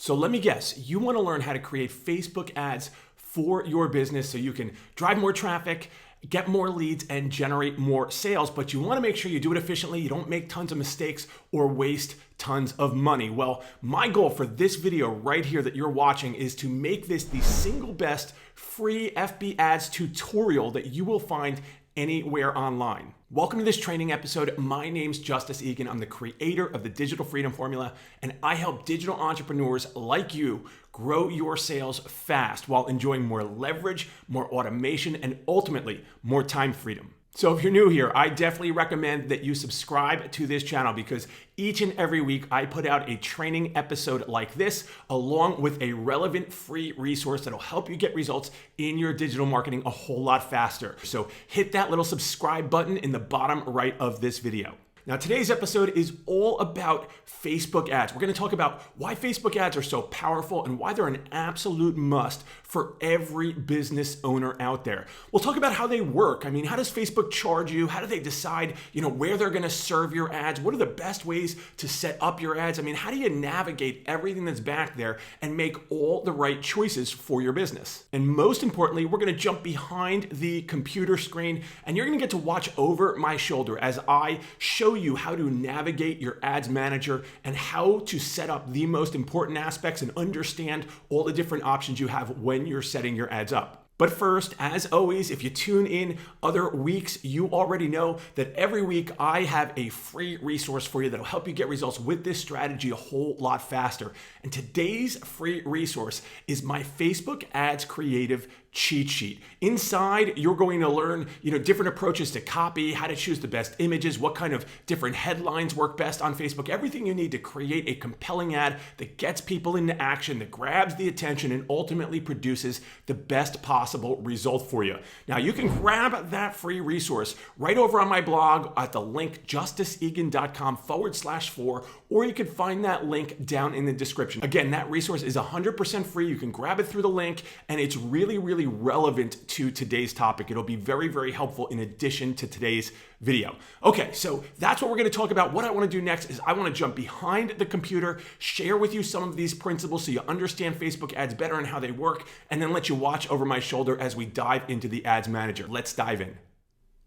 So let me guess, you want to learn how to create Facebook ads for your business so you can drive more traffic, get more leads, and generate more sales, but you want to make sure you do it efficiently, you don't make tons of mistakes or waste tons of money. Well, my goal for this video right here that you're watching is to make this the single best free FB ads tutorial that you will find anywhere online. Welcome to this training episode. My name's Justice Eagan. I'm the creator of the Digital Freedom Formula, and I help digital entrepreneurs like you grow your sales fast while enjoying more leverage, more automation, and ultimately more time freedom. So if you're new here, I definitely recommend that you subscribe to this channel because each and every week I put out a training episode like this along with a relevant free resource that'll help you get results in your digital marketing a whole lot faster. So hit that little subscribe button in the bottom right of this video. Now, today's episode is all about Facebook ads. We're going to talk about why Facebook ads are so powerful and why they're an absolute must for every business owner out there. We'll talk about how they work. I mean, how does Facebook charge you? How do they decide, where they're going to serve your ads? What are the best ways to set up your ads? I mean, how do you navigate everything that's back there and make all the right choices for your business? And most importantly, we're going to jump behind the computer screen and you're going to get to watch over my shoulder as I show you how to navigate your ads manager and how to set up the most important aspects and understand all the different options you have when you're setting your ads up. But first, as always, if you tune in other weeks, you already know that every week I have a free resource for you that'll help you get results with this strategy a whole lot faster. And today's free resource is my Facebook ads creative cheat sheet. Inside, you're going to learn, different approaches to copy, how to choose the best images, what kind of different headlines work best on Facebook, everything you need to create a compelling ad that gets people into action, that grabs the attention, and ultimately produces the best possible result for you. Now, you can grab that free resource right over on my blog at the link justiceeagan.com/4, or you can find that link down in the description. Again, that resource is 100% free. You can grab it through the link, and it's really relevant to today's topic. It'll be very helpful in addition to today's video. Okay, so that's what we're going to talk about. What I want to do next is I want to jump behind the computer, share with you some of these principles so you understand Facebook ads better and how they work, and then let you watch over my shoulder as we dive into the ads manager. Let's dive in.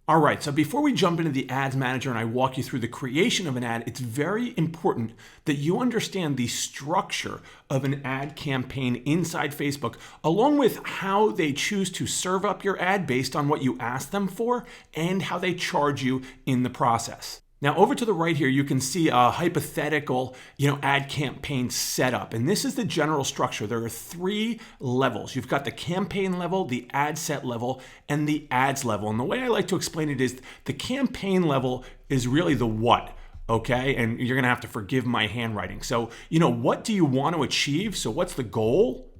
All right, so before we jump into the ads manager and I walk you through the creation of an ad, it's very important that you understand the structure of an ad campaign inside Facebook, along with how they choose to serve up your ad based on what you ask them for and how they charge you in the process. Now, over to the right here, you can see a hypothetical, ad campaign setup. And this is the general structure. There are 3 levels. You've got the campaign level, the ad set level, and the ads level. And the way I like to explain it is the campaign level is really the what. Okay, and you're gonna have to forgive my handwriting. So, what do you want to achieve? So what's the goal?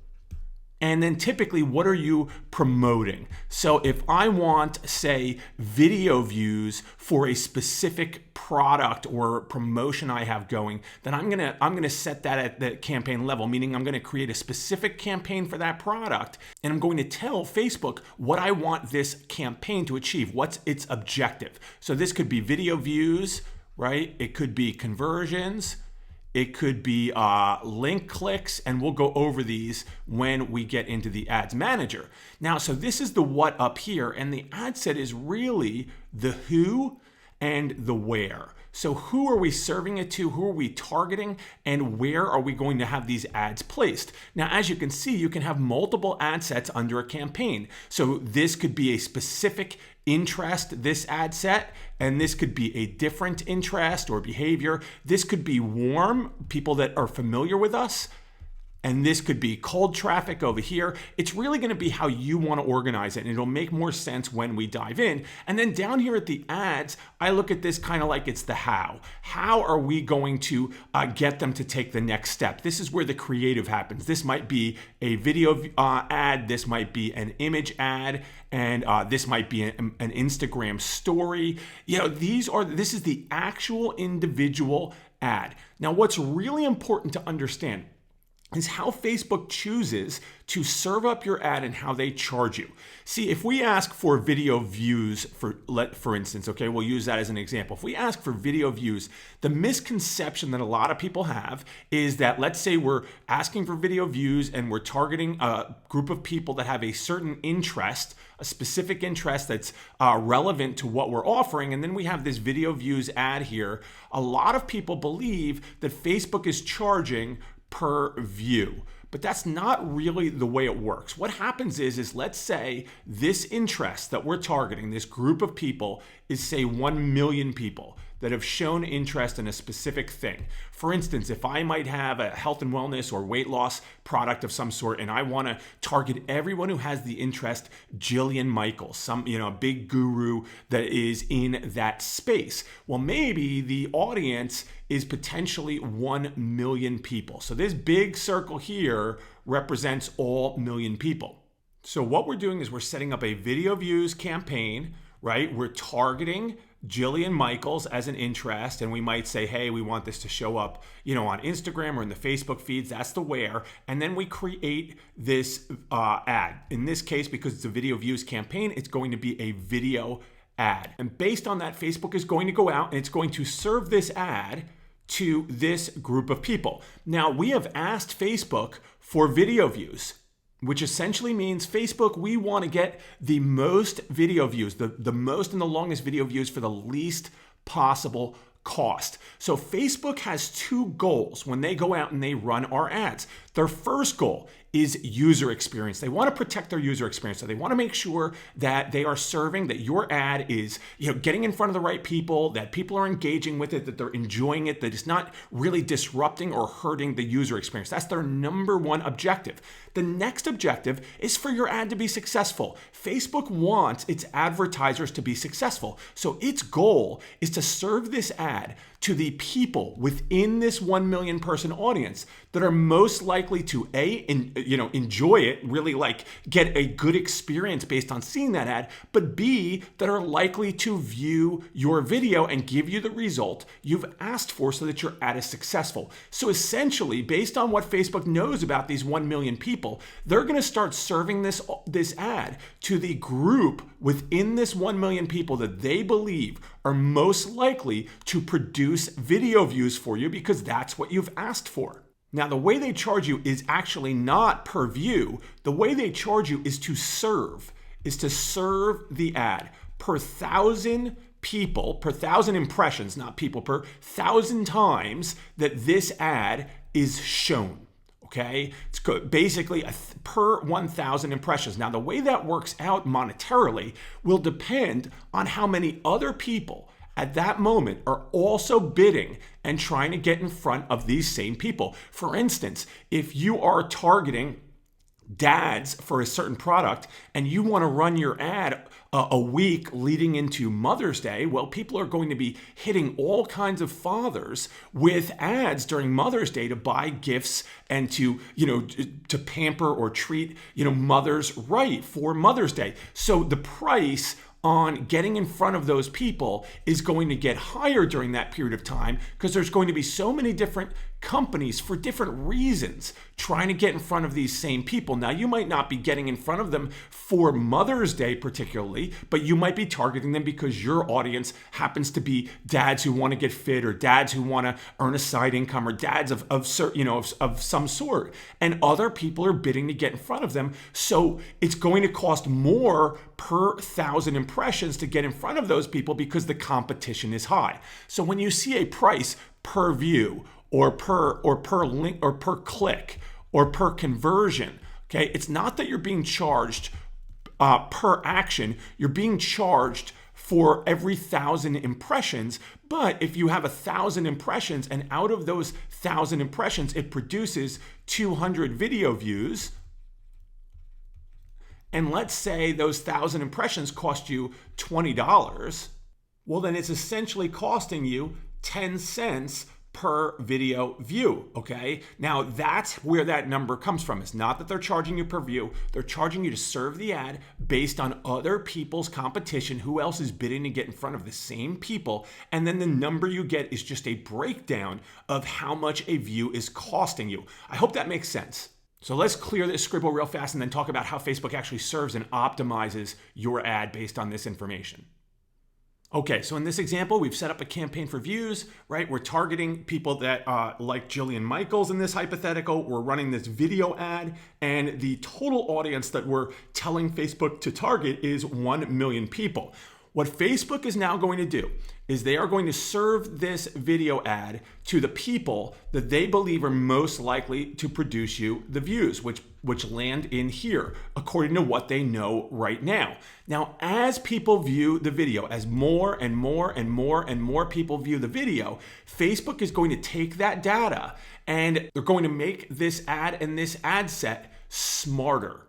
And then typically, what are you promoting? So if I want, say, video views for a specific product or promotion I have going, then I'm gonna set that at the campaign level, meaning I'm gonna create a specific campaign for that product, and I'm going to tell Facebook what I want this campaign to achieve, what's its objective. So this could be video views, right? It could be conversions. It could be link clicks, and we'll go over these when we get into the ads manager. Now, so this is the what up here, and the ad set is really the who and the where. So who are we serving it to? Who are we targeting? And where are we going to have these ads placed? Now, as you can see, you can have multiple ad sets under a campaign. So this could be a specific interest, this ad set, and this could be a different interest or behavior. This could be warm, people that are familiar with us. And this could be cold traffic over here. It's really going to be how you want to organize it, and it'll make more sense when we dive in. And then down here at the ads, I look at this kind of like it's the how. How are we going to get them to take the next step? This is where the creative happens. This might be a video ad. This might be an image ad. And this might be an Instagram story. This is the actual individual ad. Now, what's really important to understand is how Facebook chooses to serve up your ad and how they charge you. See, if we ask for video views, for instance, okay, we'll use that as an example. If we ask for video views, the misconception that a lot of people have is that, let's say we're asking for video views and we're targeting a group of people that have a certain interest, a specific interest that's relevant to what we're offering, and then we have this video views ad here. A lot of people believe that Facebook is charging per view. But that's not really the way it works. What happens is let's say this interest that we're targeting, this group of people, is say 1 million people that have shown interest in a specific thing. For instance, if I might have a health and wellness or weight loss product of some sort, and I want to target everyone who has the interest, Jillian Michaels, a big guru that is in that space. Well, maybe the audience is potentially 1 million people. So this big circle here represents all million people. So what we're doing is we're setting up a video views campaign, right? We're targeting Jillian Michaels as an interest, and we might say, hey, we want this to show up, on Instagram or in the Facebook feeds. That's the where. And then we create this ad. In this case, because it's a video views campaign, it's going to be a video ad. And based on that, Facebook is going to go out and it's going to serve this ad to this group of people. Now, we have asked Facebook for video views, which essentially means, Facebook, we want to get the most video views, the most and the longest video views for the least possible cost. So Facebook has two goals when they go out and they run our ads. Their first goal is user experience. They want to protect their user experience. So they want to make sure that they are serving, that your ad is, getting in front of the right people, that people are engaging with it, that they're enjoying it, that it's not really disrupting or hurting the user experience. That's their number one objective. The next objective is for your ad to be successful. Facebook wants its advertisers to be successful. So its goal is to serve this ad to the people within this 1 million person audience that are most likely to enjoy it, really get a good experience based on seeing that ad, but B, that are likely to view your video and give you the result you've asked for so that your ad is successful. So essentially, based on what Facebook knows about these 1 million people, they're going to start serving this ad to the group within this 1 million people that they believe are most likely to produce video views for you because that's what you've asked for. Now, the way they charge you is actually not per view. The way they charge you is to serve the ad per 1,000 people, per 1,000 impressions, not people, per 1,000 times that this ad is shown. Okay, it's basically per 1,000 impressions. Now, the way that works out monetarily will depend on how many other people at that moment are also bidding and trying to get in front of these same people. For instance, if you are targeting dads for a certain product and you want to run your ad a week leading into Mother's Day, well, people are going to be hitting all kinds of fathers with ads during Mother's Day to buy gifts and to pamper or treat, mothers right for Mother's Day. So the price on getting in front of those people is going to get higher during that period of time because there's going to be so many different companies for different reasons trying to get in front of these same people. Now, you might not be getting in front of them for Mother's Day particularly, but you might be targeting them because your audience happens to be dads who want to get fit or dads who want to earn a side income or dads of some sort. And other people are bidding to get in front of them. So it's going to cost more per 1,000 impressions to get in front of those people because the competition is high. So when you see a price per view or per link or per click or per conversion, okay, it's not that you're being charged per action. You're being charged for every 1,000 impressions. But if you have 1,000 impressions and out of those 1,000 impressions, it produces 200 video views, and let's say those 1,000 impressions cost you $20, well, then it's essentially costing you 10 cents per video view, okay? Now that's where that number comes from. It's not that they're charging you per view. They're charging you to serve the ad based on other people's competition, who else is bidding to get in front of the same people, and then the number you get is just a breakdown of how much a view is costing you. I hope that makes sense. So let's clear this scribble real fast and then talk about how Facebook actually serves and optimizes your ad based on this information. Okay, so in this example, we've set up a campaign for views, right? We're targeting people that like Jillian Michaels in this hypothetical. We're running this video ad, and the total audience that we're telling Facebook to target is 1 million people. What Facebook is now going to do is they are going to serve this video ad to the people that they believe are most likely to produce you the views, which land in here, according to what they know right now. Now, as people view the video, as more and more and more and more people view the video, Facebook is going to take that data and they're going to make this ad and this ad set smarter.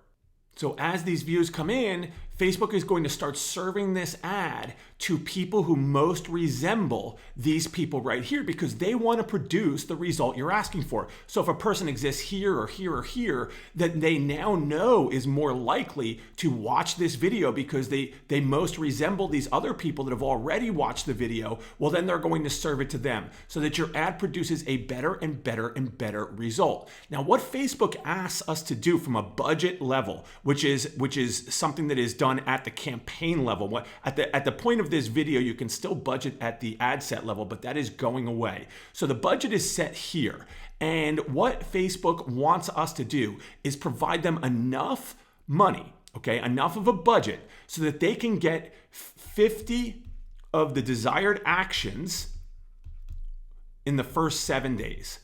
So as these views come in, Facebook is going to start serving this ad to people who most resemble these people right here, because they want to produce the result you're asking for. So if a person exists here or here or here that they now know is more likely to watch this video because they most resemble these other people that have already watched the video, well, then they're going to serve it to them so that your ad produces a better and better and better result. Now, what Facebook asks us to do from a budget level, which is something that is done at the campaign level. At the point of this video, you can still budget at the ad set level, but that is going away. So the budget is set here. And what Facebook wants us to do is provide them enough money, okay, enough of a budget so that they can get 50 of the desired actions in the first 7 days.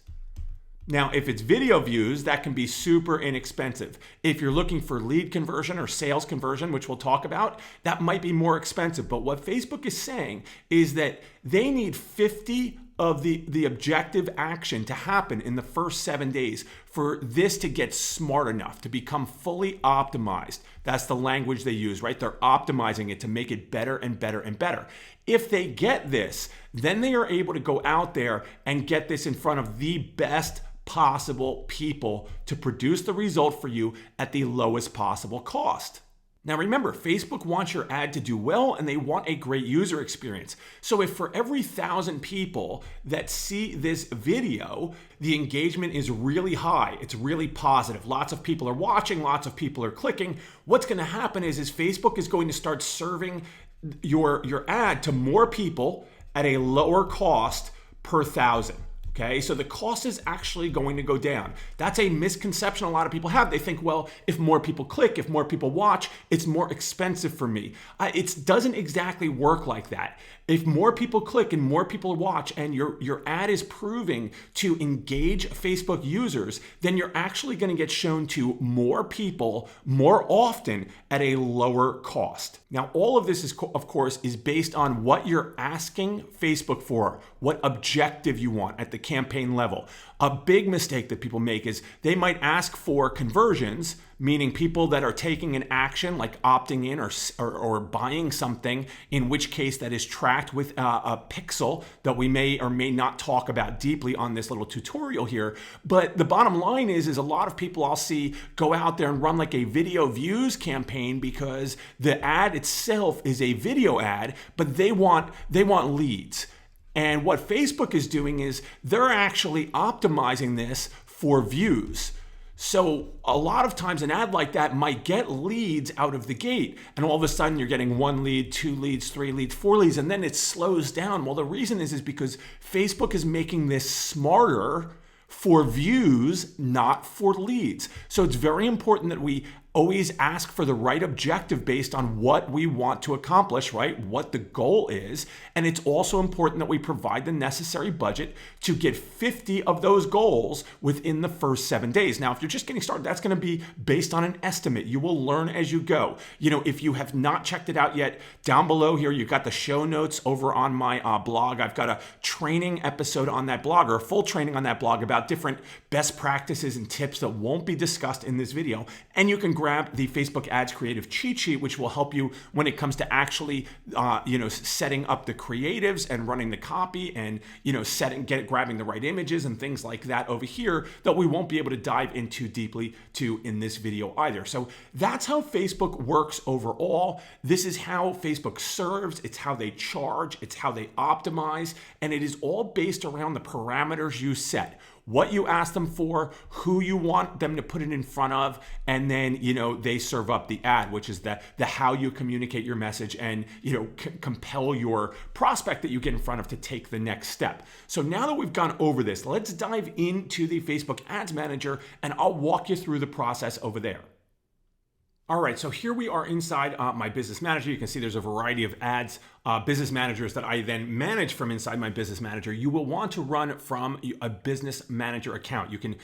Now, if it's video views, that can be super inexpensive. If you're looking for lead conversion or sales conversion, which we'll talk about, that might be more expensive. But what Facebook is saying is that they need 50 of the objective action to happen in the first 7 days for this to get smart enough, to become fully optimized. That's the language they use, right? They're optimizing it to make it better and better and better. If they get this, then they are able to go out there and get this in front of the best possible people to produce the result for you at the lowest possible cost. Now remember, Facebook wants your ad to do well and they want a great user experience. So if for every 1,000 people that see this video, the engagement is really high, it's really positive, lots of people are watching, lots of people are clicking, what's going to happen is Facebook is going to start serving your ad to more people at a lower cost per 1,000. Okay, so the cost is actually going to go down. That's a misconception a lot of people have. They think, well, if more people click, if more people watch, it's more expensive for me. It doesn't exactly work like that. If more people click and more people watch and your ad is proving to engage Facebook users, then you're actually going to get shown to more people more often at a lower cost. Now, all of this is, of course, is based on what you're asking Facebook for, what objective you want at the campaign level. A big mistake that people make is they might ask for conversions, meaning people that are taking an action like opting in or buying something, in which case that is tracked with a pixel that we may or may not talk about deeply on this little tutorial here. But the bottom line is a lot of people I'll see go out there and run like a video views campaign because the ad itself is a video ad, but they want leads. And what Facebook is doing is they're actually optimizing this for views. So a lot of times an ad like that might get leads out of the gate, and all of a sudden you're getting 1 lead, 2 leads, 3 leads, 4 leads, and then it slows down. Well, the reason is because Facebook is making this smarter for views, not for leads. So it's very important that we always ask for the right objective based on what we want to accomplish, right? What the goal is. And it's also important that we provide the necessary budget to get 50 of those goals within the first 7 days. Now, if you're just getting started, that's going to be based on an estimate. You will learn as you go. You know, if you have not checked it out yet, down below here, you've got the show notes over on my blog. I've got a training episode on that blog, or a full training on that blog about different best practices and tips that won't be discussed in this video. And you can grab the Facebook ads creative cheat sheet, which will help you when it comes to actually, setting up the creatives and running the copy and, grabbing the right images and things like that over here that we won't be able to dive into deeply to in this video either. So that's how Facebook works overall. This is how Facebook serves. It's how they charge. It's how they optimize. And it is all based around the parameters you set. What you ask them for, who you want them to put it in front of, and then, they serve up the ad, which is the how you communicate your message and, compel your prospect that you get in front of to take the next step. So now that we've gone over this, let's dive into the Facebook Ads Manager and I'll walk you through the process over there. All right, so here we are inside my business manager. You can see there's a variety of ads, business managers that I then manage from inside my business manager. You will want to run from a business manager account. You can,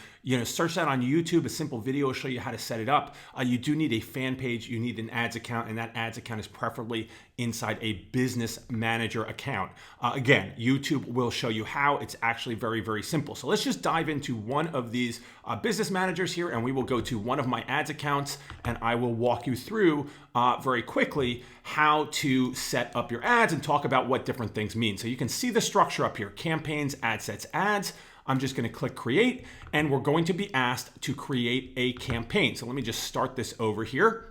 search that on YouTube. A simple video will show you how to set it up. You do need a fan page. You need an ads account, and that ads account is preferably inside a business manager account. Again, YouTube will show you how. It's actually very, very simple. So let's just dive into one of these business managers here, and we will go to one of my ads accounts, and I will walk you through very quickly how to set up your ads and talk about what different things mean. So you can see the structure up here: campaigns, ad sets, ads. I'm just going to click create, and we're going to be asked to create a campaign. So let me just start this over here.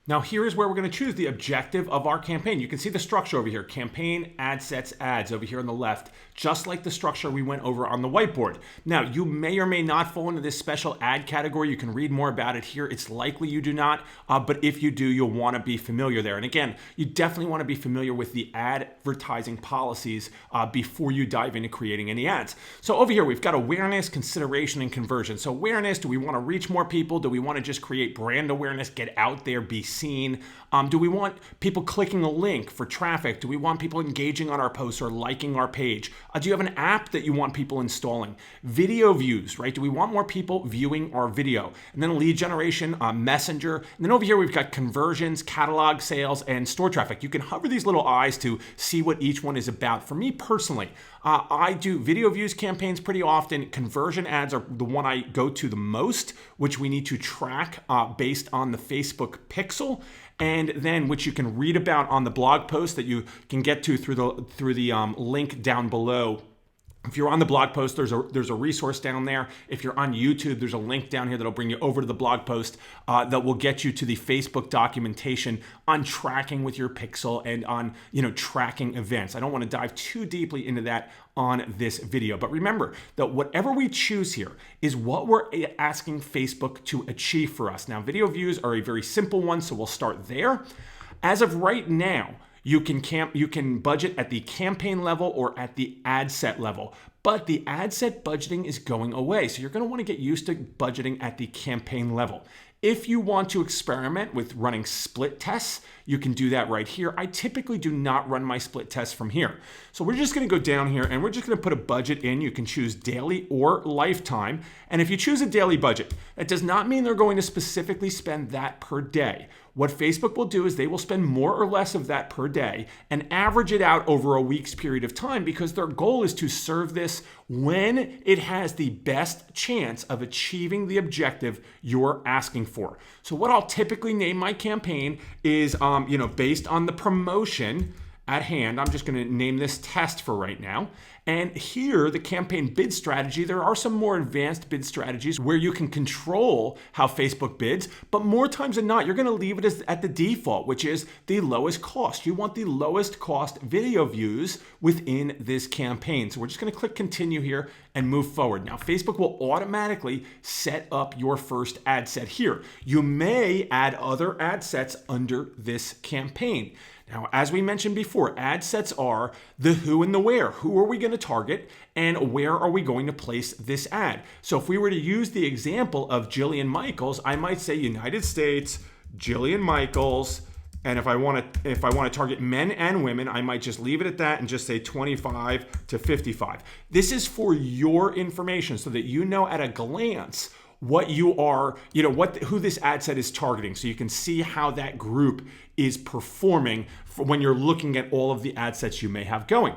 Now here is where we're going to choose the objective of our campaign. You can see the structure over here: campaign, ad sets, ads over here on the left, just like the structure we went over on the whiteboard. Now you may or may not fall into this special ad category. You can read more about it here. It's likely you do not, but if you do, you'll want to be familiar there. And again, you definitely want to be familiar with the advertising policies before you dive into creating any ads. So over here, we've got awareness, consideration, and conversion. So awareness, do we want to reach more people? Do we want to just create brand awareness, get out there, be seen? Do we want people clicking a link for traffic? Do we want people engaging on our posts or liking our page? Do you have an app that you want people installing? Video views, right? Do we want more people viewing our video? And then lead generation, messenger. And then over here, we've got conversions, catalog sales, and store traffic. You can hover these little eyes to see what each one is about. For me personally, I do video views campaigns pretty often. Conversion ads are the one I go to the most, which we need to track based on the Facebook pixel, and then which you can read about on the blog post that you can get to through the link down below. If you're on the blog post, there's a resource down there. If you're on YouTube, there's a link down here that'll bring you over to the blog post that will get you to the Facebook documentation on tracking with your pixel and on tracking events. I don't want to dive too deeply into that on this video, but remember that whatever we choose here is what we're asking Facebook to achieve for us. Now, video views are a very simple one, so we'll start there. As of right now, you can budget at the campaign level or at the ad set level, but the ad set budgeting is going away. So you're going to want to get used to budgeting at the campaign level. If you want to experiment with running split tests, you can do that right here. I typically do not run my split tests from here. So we're just going to go down here and we're just going to put a budget in. You can choose daily or lifetime. And if you choose a daily budget, that does not mean they're going to specifically spend that per day. What Facebook will do is they will spend more or less of that per day and average it out over a week's period of time, because their goal is to serve this when it has the best chance of achieving the objective you're asking for. So what I'll typically name my campaign is, based on the promotion at hand. I'm just going to name this test for right now. And here, the campaign bid strategy, there are some more advanced bid strategies where you can control how Facebook bids, but more times than not, you're going to leave it at the default, which is the lowest cost. You want the lowest cost video views within this campaign. So we're just going to click continue here and move forward. Now, Facebook will automatically set up your first ad set here. You may add other ad sets under this campaign. Now, as we mentioned before, ad sets are the who and the where. Who are we going to target and where are we going to place this ad? So if we were to use the example of Jillian Michaels, I might say United States, Jillian Michaels, and if I want to target men and women, I might just leave it at that and just say 25 to 55. This is for your information so that you know at a glance what you are, who this ad set is targeting, so you can see how that group is performing when you're looking at all of the ad sets you may have going.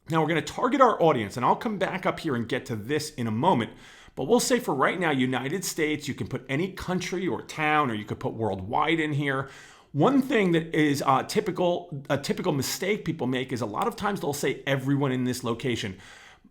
Now we're going to target our audience, and I'll come back up here and get to this in a moment. But we'll say for right now, United States, you can put any country or town, or you could put worldwide in here. One thing that is a typical mistake people make is a lot of times they'll say everyone in this location.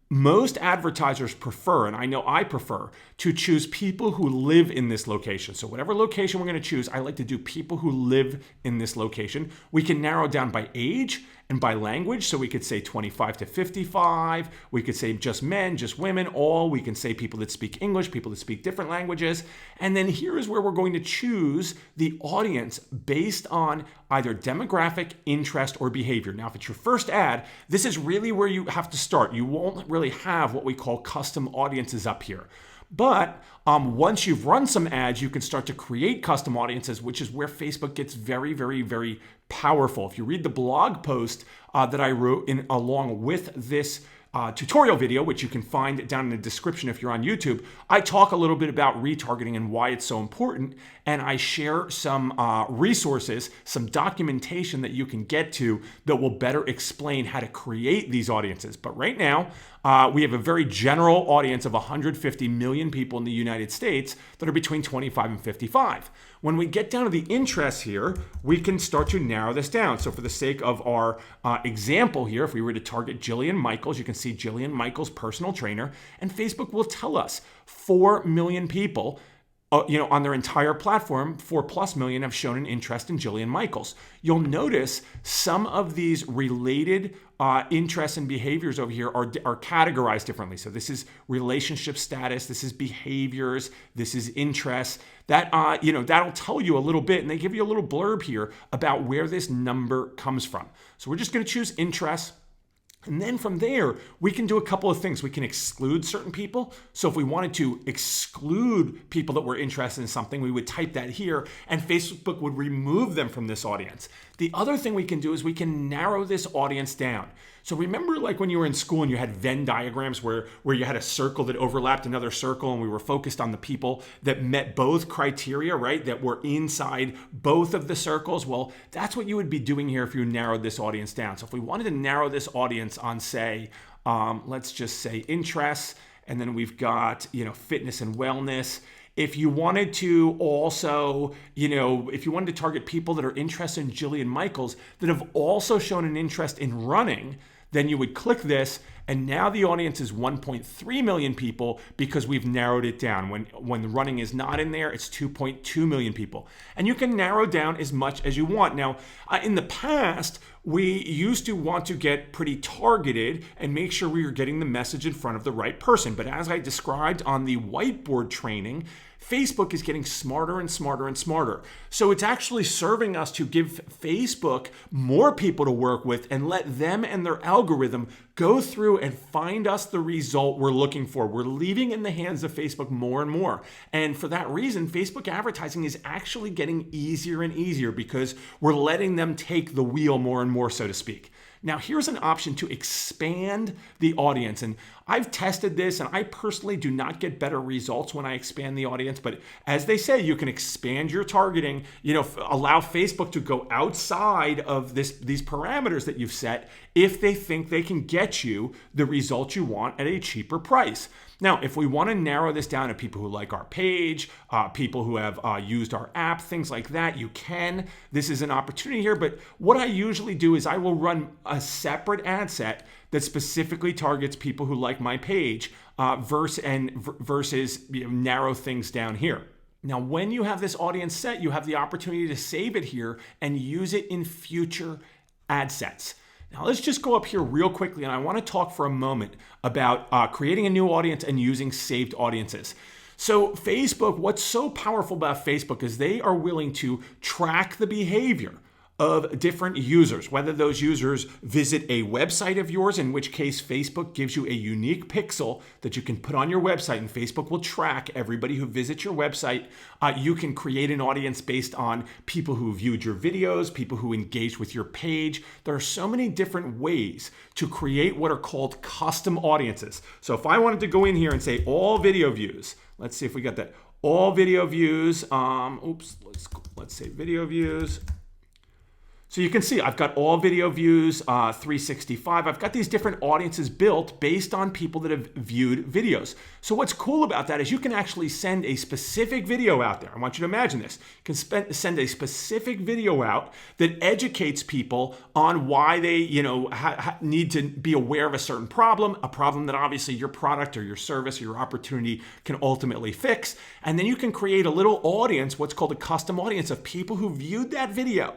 Most advertisers prefer, and I know I prefer, to choose people who live in this location. So whatever location we're going to choose, I like to do people who live in this location. We can narrow down by age and by language. So we could say 25 to 55. We could say just men, just women, all. We can say people that speak English, people that speak different languages. And then here is where we're going to choose the audience based on either demographic, interest, or behavior. Now, if it's your first ad, this is really where you have to start. You won't really have what we call custom audiences up here. But once you've run some ads, you can start to create custom audiences, which is where Facebook gets very, very, very powerful. If you read the blog post that I wrote along with this tutorial video, which you can find down in the description if you're on YouTube, I talk a little bit about retargeting and why it's so important. And I share some resources, some documentation that you can get to that will better explain how to create these audiences. But right now, we have a very general audience of 150 million people in the United States that are between 25 and 55. When we get down to the interests here, we can start to narrow this down. So for the sake of our example here, if we were to target Jillian Michaels, you can see Jillian Michaels, personal trainer, and Facebook will tell us 4 million people on their entire platform, 4+ million have shown an interest in Jillian Michaels. You'll notice some of these related interests and behaviors over here are categorized differently. So this is relationship status, this is behaviors, this is interests. That'll tell you a little bit, and they give you a little blurb here about where this number comes from. So we're just going to choose interests. And then from there, we can do a couple of things. We can exclude certain people. So if we wanted to exclude people that were interested in something, we would type that here, and Facebook would remove them from this audience. The other thing we can do is we can narrow this audience down. So remember, like when you were in school and you had Venn diagrams where you had a circle that overlapped another circle, and we were focused on the people that met both criteria, right? That were inside both of the circles. Well, that's what you would be doing here if you narrowed this audience down. So if we wanted to narrow this audience on, say, let's just say interests, and then we've got, fitness and wellness. If you wanted to also, if you wanted to target people that are interested in Jillian Michaels that have also shown an interest in running, then you would click this, and now the audience is 1.3 million people because we've narrowed it down. When the running is not in there, it's 2.2 million people. And you can narrow down as much as you want. Now, in the past, we used to want to get pretty targeted and make sure we were getting the message in front of the right person. But as I described on the whiteboard training, Facebook is getting smarter and smarter and smarter. So it's actually serving us to give Facebook more people to work with and let them and their algorithm go through and find us the result we're looking for. We're leaving in the hands of Facebook more and more. And for that reason, Facebook advertising is actually getting easier and easier because we're letting them take the wheel more and more, so to speak. Now, here's an option to expand the audience. And I've tested this, and I personally do not get better results when I expand the audience. But as they say, you can expand your targeting, allow Facebook to go outside of these parameters that you've set if they think they can get you the results you want at a cheaper price. Now, if we want to narrow this down to people who like our page, people who have used our app, things like that, you can. This is an opportunity here. But what I usually do is I will run a separate ad set that specifically targets people who like my page versus narrow things down here. Now, when you have this audience set, you have the opportunity to save it here and use it in future ad sets. Now, let's just go up here real quickly, and I want to talk for a moment about creating a new audience and using saved audiences. So Facebook, what's so powerful about Facebook is they are willing to track the behavior of different users, whether those users visit a website of yours, in which case Facebook gives you a unique pixel that you can put on your website, and Facebook will track everybody who visits your website. You can create an audience based on people who viewed your videos, people who engaged with your page. There are so many different ways to create what are called custom audiences. So if I wanted to go in here and say all video views, let's see if we got that. All video views, let's say video views. So you can see I've got all video views, 365. I've got these different audiences built based on people that have viewed videos. So what's cool about that is you can actually send a specific video out there. I want you to imagine this. You can send a specific video out that educates people on why they, need to be aware of a certain problem, a problem that obviously your product or your service or your opportunity can ultimately fix. And then you can create a little audience, what's called a custom audience of people who viewed that video,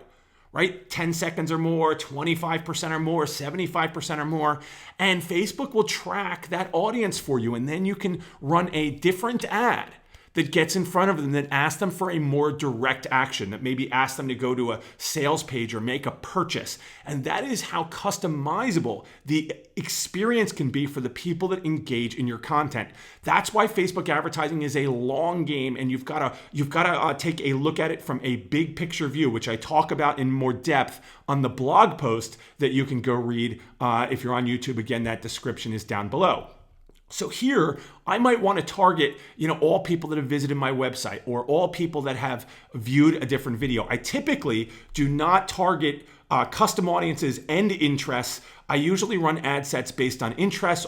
right? 10 seconds or more, 25% or more, 75% or more. And Facebook will track that audience for you. And then you can run a different ad that gets in front of them, that asks them for a more direct action, that maybe asks them to go to a sales page or make a purchase. And that is how customizable the experience can be for the people that engage in your content. That's why Facebook advertising is a long game, and you've got to take a look at it from a big picture view, which I talk about in more depth on the blog post that you can go read if you're on YouTube. Again, that description is down below. So here, I might want to target, all people that have visited my website or all people that have viewed a different video. I typically do not target custom audiences and interests. I usually run ad sets based on interests,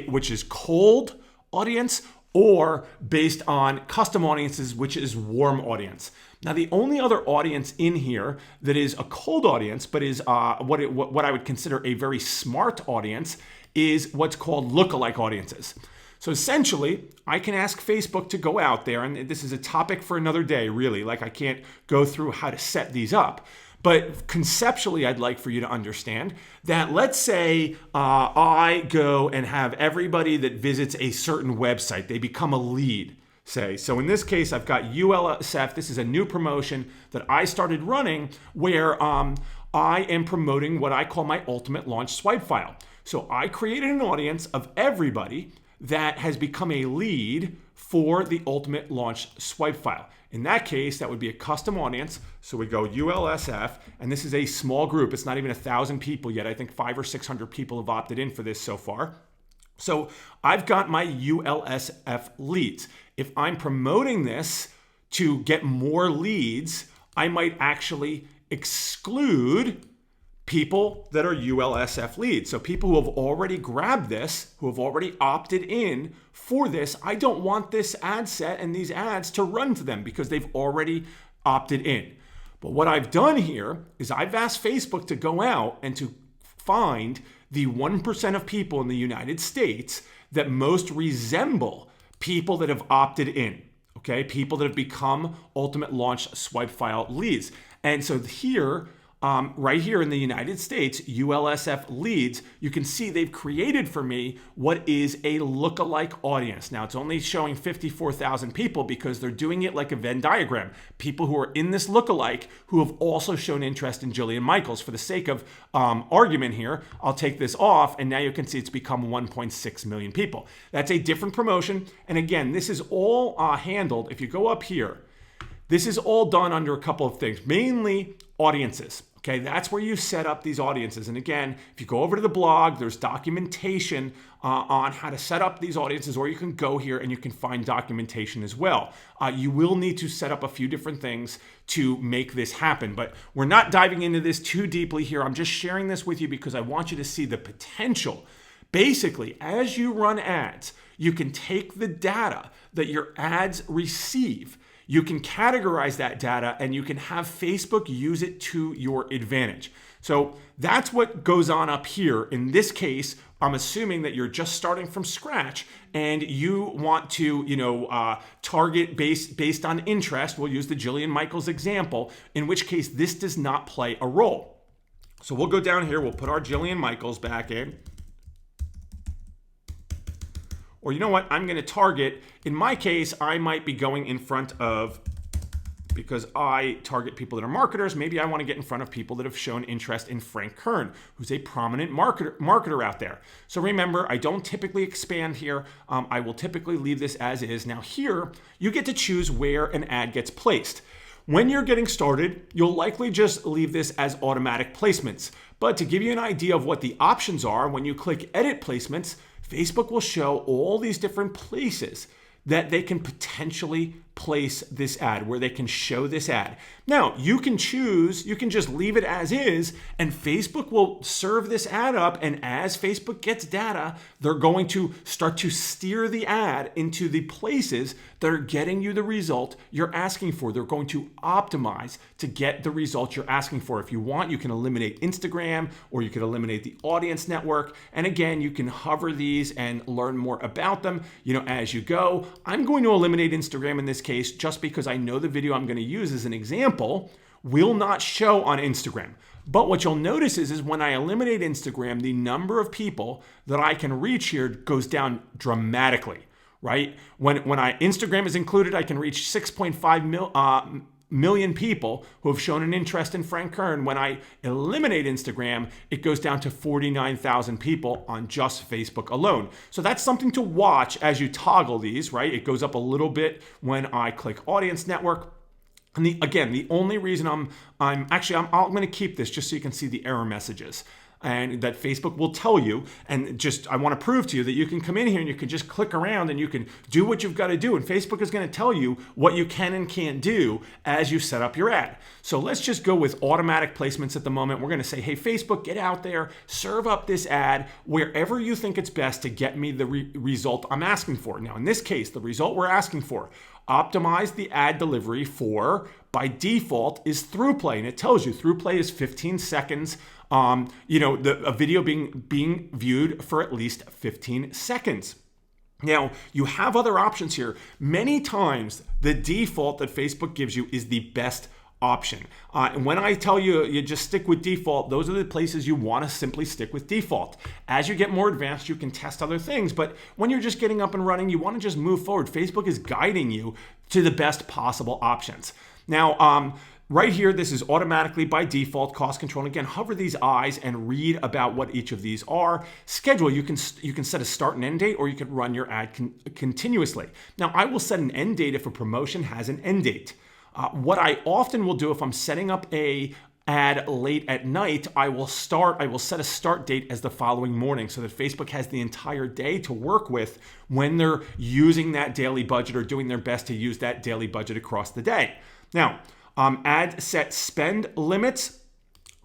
which is cold audience, or based on custom audiences, which is warm audience. Now, the only other audience in here that is a cold audience, but is what I would consider a very smart audience, is what's called lookalike audiences. So essentially, I can ask Facebook to go out there, and this is a topic for another day, really. Like, I can't go through how to set these up. But conceptually, I'd like for you to understand that, let's say I go and have everybody that visits a certain website, they become a lead, say. So in this case, I've got ULSF. This is a new promotion that I started running where I am promoting what I call my ultimate launch swipe file. So I created an audience of everybody that has become a lead for the ultimate launch swipe file. In that case, that would be a custom audience. So we go ULSF, and this is a small group. It's not even 1,000 people yet. I think 500 or 600 people have opted in for this so far. So I've got my ULSF leads. If I'm promoting this to get more leads, I might actually exclude people that are ULSF leads. So people who have already grabbed this, who have already opted in for this, I don't want this ad set and these ads to run to them because they've already opted in. But what I've done here is I've asked Facebook to go out and to find the 1% of people in the United States that most resemble people that have opted in. Okay, people that have become ultimate launch swipe file leads. And so here, right here in the United States, ULSF leads, you can see they've created for me what is a lookalike audience. Now, it's only showing 54,000 people because they're doing it like a Venn diagram. People who are in this lookalike who have also shown interest in Jillian Michaels. For the sake of argument here, I'll take this off, and now you can see it's become 1.6 million people. That's a different promotion. And again, this is all handled. If you go up here, this is all done under a couple of things, mainly audiences. Okay, that's where you set up these audiences. And again, if you go over to the blog, there's documentation on how to set up these audiences, or you can go here and you can find documentation as well. You will need to set up a few different things to make this happen, but we're not diving into this too deeply here. I'm just sharing this with you because I want you to see the potential. Basically, as you run ads, you can take the data that your ads receive, you can categorize that data, and you can have Facebook use it to your advantage. So that's what goes on up here. In this case, I'm assuming that you're just starting from scratch and you want to, target based on interest. We'll use the Jillian Michaels example, in which case this does not play a role. So we'll go down here, we'll put our Jillian Michaels back in. Or you know what, I'm going to target, in my case, I might be going in front of, because I target people that are marketers, maybe I want to get in front of people that have shown interest in Frank Kern, who's a prominent marketer out there. So remember, I don't typically expand here. I will typically leave this as is. Now here, you get to choose where an ad gets placed. When you're getting started, you'll likely just leave this as automatic placements. But to give you an idea of what the options are, when you click Edit Placements, Facebook will show all these different places that they can potentially place this ad, where they can show this ad. Now, you can choose, you can just leave it as is, and Facebook will serve this ad up, and as Facebook gets data, they're going to start to steer the ad into the places that are getting you the result you're asking for. They're going to optimize to get the result you're asking for. If you want, you can eliminate Instagram, or you can eliminate the audience network. And again, you can hover these and learn more about them, as you go. I'm going to eliminate Instagram in this case, just because I know the video I'm going to use as an example will not show on Instagram. But what you'll notice is when I eliminate Instagram, the number of people that I can reach here goes down dramatically, right? When Instagram is included, I can reach 6.5 million people who have shown an interest in Frank Kern. When I eliminate Instagram, it goes down to 49,000 people on just Facebook alone. So that's something to watch as you toggle these, right? It goes up a little bit when I click Audience Network. And the only reason I'm going to keep this just so you can see the error messages, and that Facebook will tell you. And just, I want to prove to you that you can come in here and you can just click around and you can do what you've got to do. And Facebook is going to tell you what you can and can't do as you set up your ad. So let's just go with automatic placements at the moment. We're going to say, hey, Facebook, get out there, serve up this ad wherever you think it's best to get me the result I'm asking for. Now, in this case, the result we're asking for, optimize the ad delivery for, by default, is ThroughPlay. And it tells you ThroughPlay is 15 seconds. A video being viewed for at least 15 seconds. Now, you have other options here. Many times, the default that Facebook gives you is the best option. And when I tell you, you just stick with default, those are the places you want to simply stick with default. As you get more advanced, you can test other things. But when you're just getting up and running, you want to just move forward. Facebook is guiding you to the best possible options. Now, right here, this is automatically by default cost control. And again, hover these eyes and read about what each of these are. Schedule, you can set a start and end date, or you can run your ad continuously. Now, I will set an end date if a promotion has an end date. What I often will do if I'm setting up a ad late at night, I will set a start date as the following morning, so that Facebook has the entire day to work with when they're using that daily budget, or doing their best to use that daily budget across the day. Now, ad set spend limits.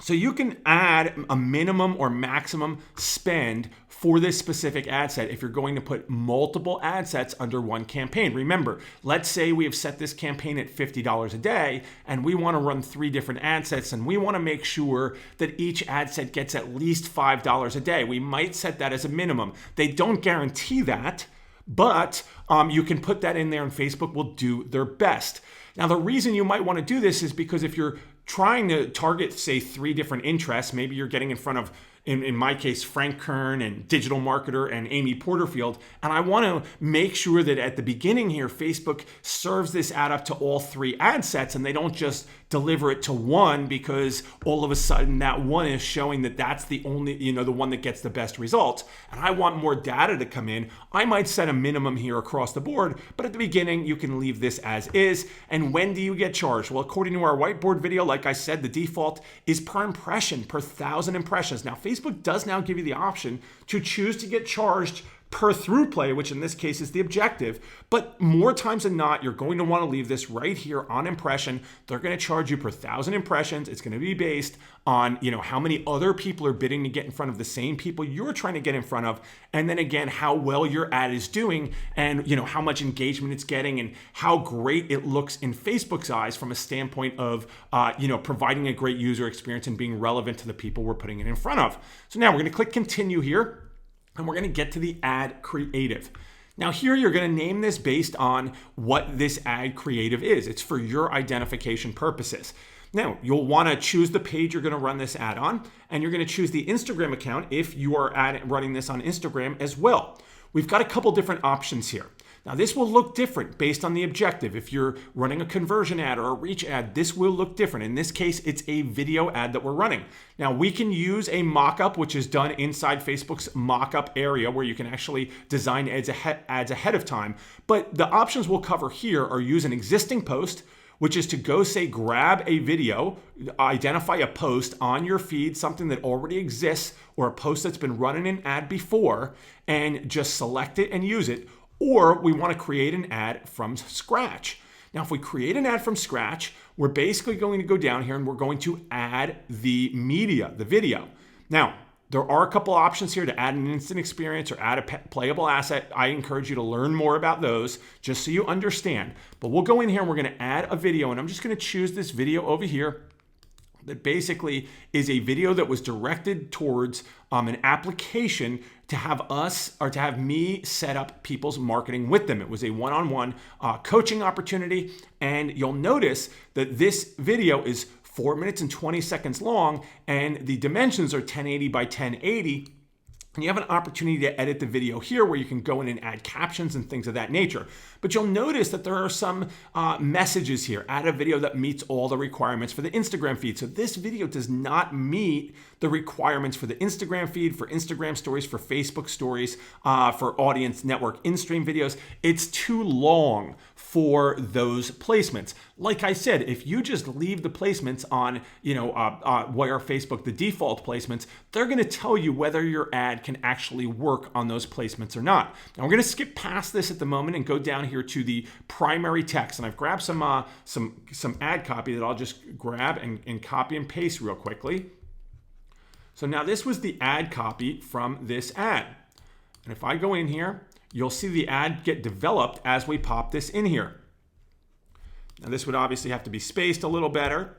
So you can add a minimum or maximum spend for this specific ad set if you're going to put multiple ad sets under one campaign. Remember, let's say we have set this campaign at $50 a day, and we want to run 3 different ad sets, and we want to make sure that each ad set gets at least $5 a day. We might set that as a minimum. They don't guarantee that, but you can put that in there, and Facebook will do their best. Now, the reason you might want to do this is because if you're trying to target, say, 3 different interests, maybe you're getting in front of, in my case, Frank Kern and digital marketer and Amy Porterfield, and I want to make sure that at the beginning here, Facebook serves this ad up to all 3 ad sets, and they don't just deliver it to one because all of a sudden that one is showing that that's the only, the one that gets the best results. And I want more data to come in. I might set a minimum here across the board, but at the beginning, you can leave this as is. And when do you get charged? Well, according to our whiteboard video, like I said, the default is per impression, per 1,000 impressions. Now, Facebook does now give you the option to choose to get charged per ThroughPlay, which in this case is the objective. But more times than not, you're going to want to leave this right here on impression. They're going to charge you per 1,000 impressions. It's going to be based on, how many other people are bidding to get in front of the same people you're trying to get in front of. And then again, how well your ad is doing, and, how much engagement it's getting, and how great it looks in Facebook's eyes from a standpoint of, providing a great user experience and being relevant to the people we're putting it in front of. So now we're going to click continue here. And we're going to get to the ad creative. Now here you're going to name this based on what this ad creative is. It's for your identification purposes. Now you'll want to choose the page you're going to run this ad on, and you're going to choose the Instagram account if you are running this on Instagram as well. We've got a couple different options here. Now this will look different based on the objective. If you're running a conversion ad or a reach ad, this will look different. In this case, it's a video ad that we're running. Now we can use a mock-up, which is done inside Facebook's mock-up area, where you can actually design ads ahead of time. But the options we'll cover here are use an existing post, which is to go, say, grab a video, identify a post on your feed, something that already exists, or a post that's been run in an ad before, and just select it and use it. Or we want to create an ad from scratch. Now, if we create an ad from scratch, we're basically going to go down here and we're going to add the media, the video. Now, there are a couple options here to add an instant experience or add a playable asset. I encourage you to learn more about those just so you understand. But we'll go in here and we're going to add a video, and I'm just going to choose this video over here that basically is a video that was directed towards an application to have us or to have me set up people's marketing with them. It was a one-on-one coaching opportunity, and you'll notice that this video is 4 minutes and 20 seconds long, and the dimensions are 1080 by 1080. And you have an opportunity to edit the video here where you can go in and add captions and things of that nature. But you'll notice that there are some messages here. Add a video that meets all the requirements for the Instagram feed. So this video does not meet the requirements for the Instagram feed, for Instagram stories, for Facebook stories, for audience network in-stream videos. It's too long for those placements. Like I said, if you just leave the placements on, where Facebook, the default placements, they're going to tell you whether your ad can actually work on those placements or not. Now we're going to skip past this at the moment and go down here to the primary text. And I've grabbed some ad copy that I'll just grab and copy and paste real quickly. So now this was the ad copy from this ad. And if I go in here, you'll see the ad get developed as we pop this in here. Now this would obviously have to be spaced a little better.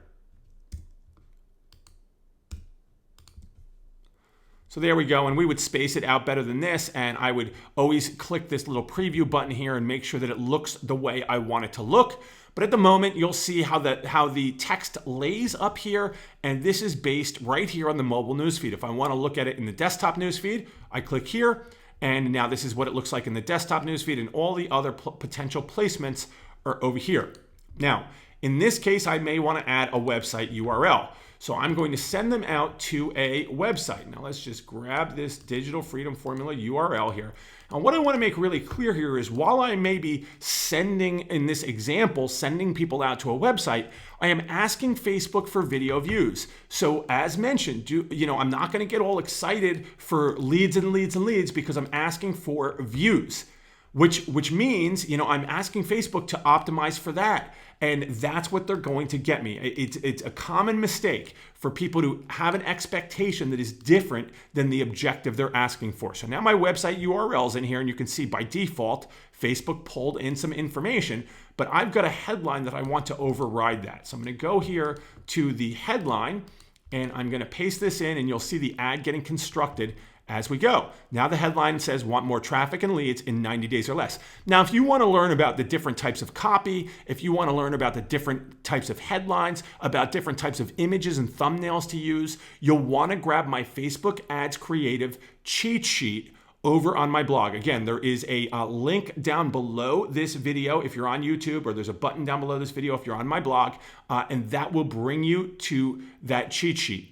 So there we go, and we would space it out better than this, and I would always click this little preview button here and make sure that it looks the way I want it to look. But at the moment, you'll see how the text lays up here, and this is based right here on the mobile newsfeed. If I want to look at it in the desktop newsfeed, I click here, and now this is what it looks like in the desktop newsfeed, and all the other potential placements are over here. Now, in this case, I may want to add a website URL. So I'm going to send them out to a website. Now let's just grab this Digital Freedom Formula URL here. And what I want to make really clear here is while I may be sending, in this example, sending people out to a website, I am asking Facebook for video views. So as mentioned, I'm not going to get all excited for leads and leads and leads because I'm asking for views. Which means, I'm asking Facebook to optimize for that. And that's what they're going to get me. It's a common mistake for people to have an expectation that is different than the objective they're asking for. So now my website URL is in here, and you can see by default, Facebook pulled in some information, but I've got a headline that I want to override that. So I'm going to go here to the headline, and I'm going to paste this in, and you'll see the ad getting constructed as we go. Now the headline says, want more traffic and leads in 90 days or less. Now, if you want to learn about the different types of copy, if you want to learn about the different types of headlines, about different types of images and thumbnails to use, you'll want to grab my Facebook Ads Creative cheat sheet over on my blog. Again, there is a link down below this video if you're on YouTube, or there's a button down below this video if you're on my blog, and that will bring you to that cheat sheet.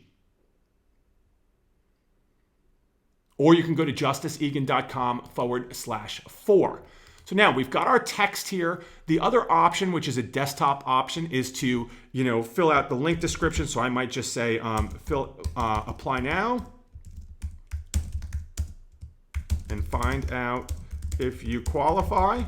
Or you can go to justiceegan.com/4. So now we've got our text here. The other option, which is a desktop option, is to fill out the link description. So I might just say apply now and find out if you qualify.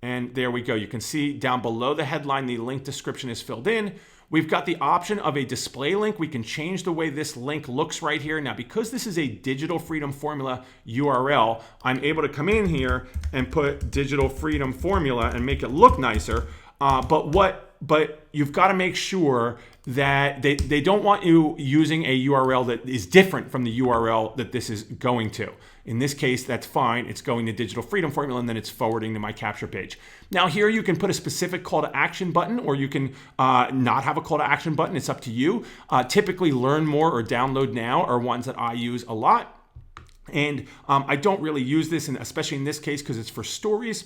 And there we go. You can see down below the headline, the link description is filled in. We've got the option of a display link. We can change the way this link looks right here. Now, because this is a Digital Freedom Formula URL, I'm able to come in here and put Digital Freedom Formula and make it look nicer. But you've got to make sure that they don't want you using a URL that is different from the URL that this is going to. In this case, that's fine. It's going to Digital Freedom Formula, and then it's forwarding to my capture page. Now here you can put a specific call to action button, or you can not have a call to action button. It's up to you. Typically, learn more or download now are ones that I use a lot. And I don't really use this, especially in this case, because it's for stories.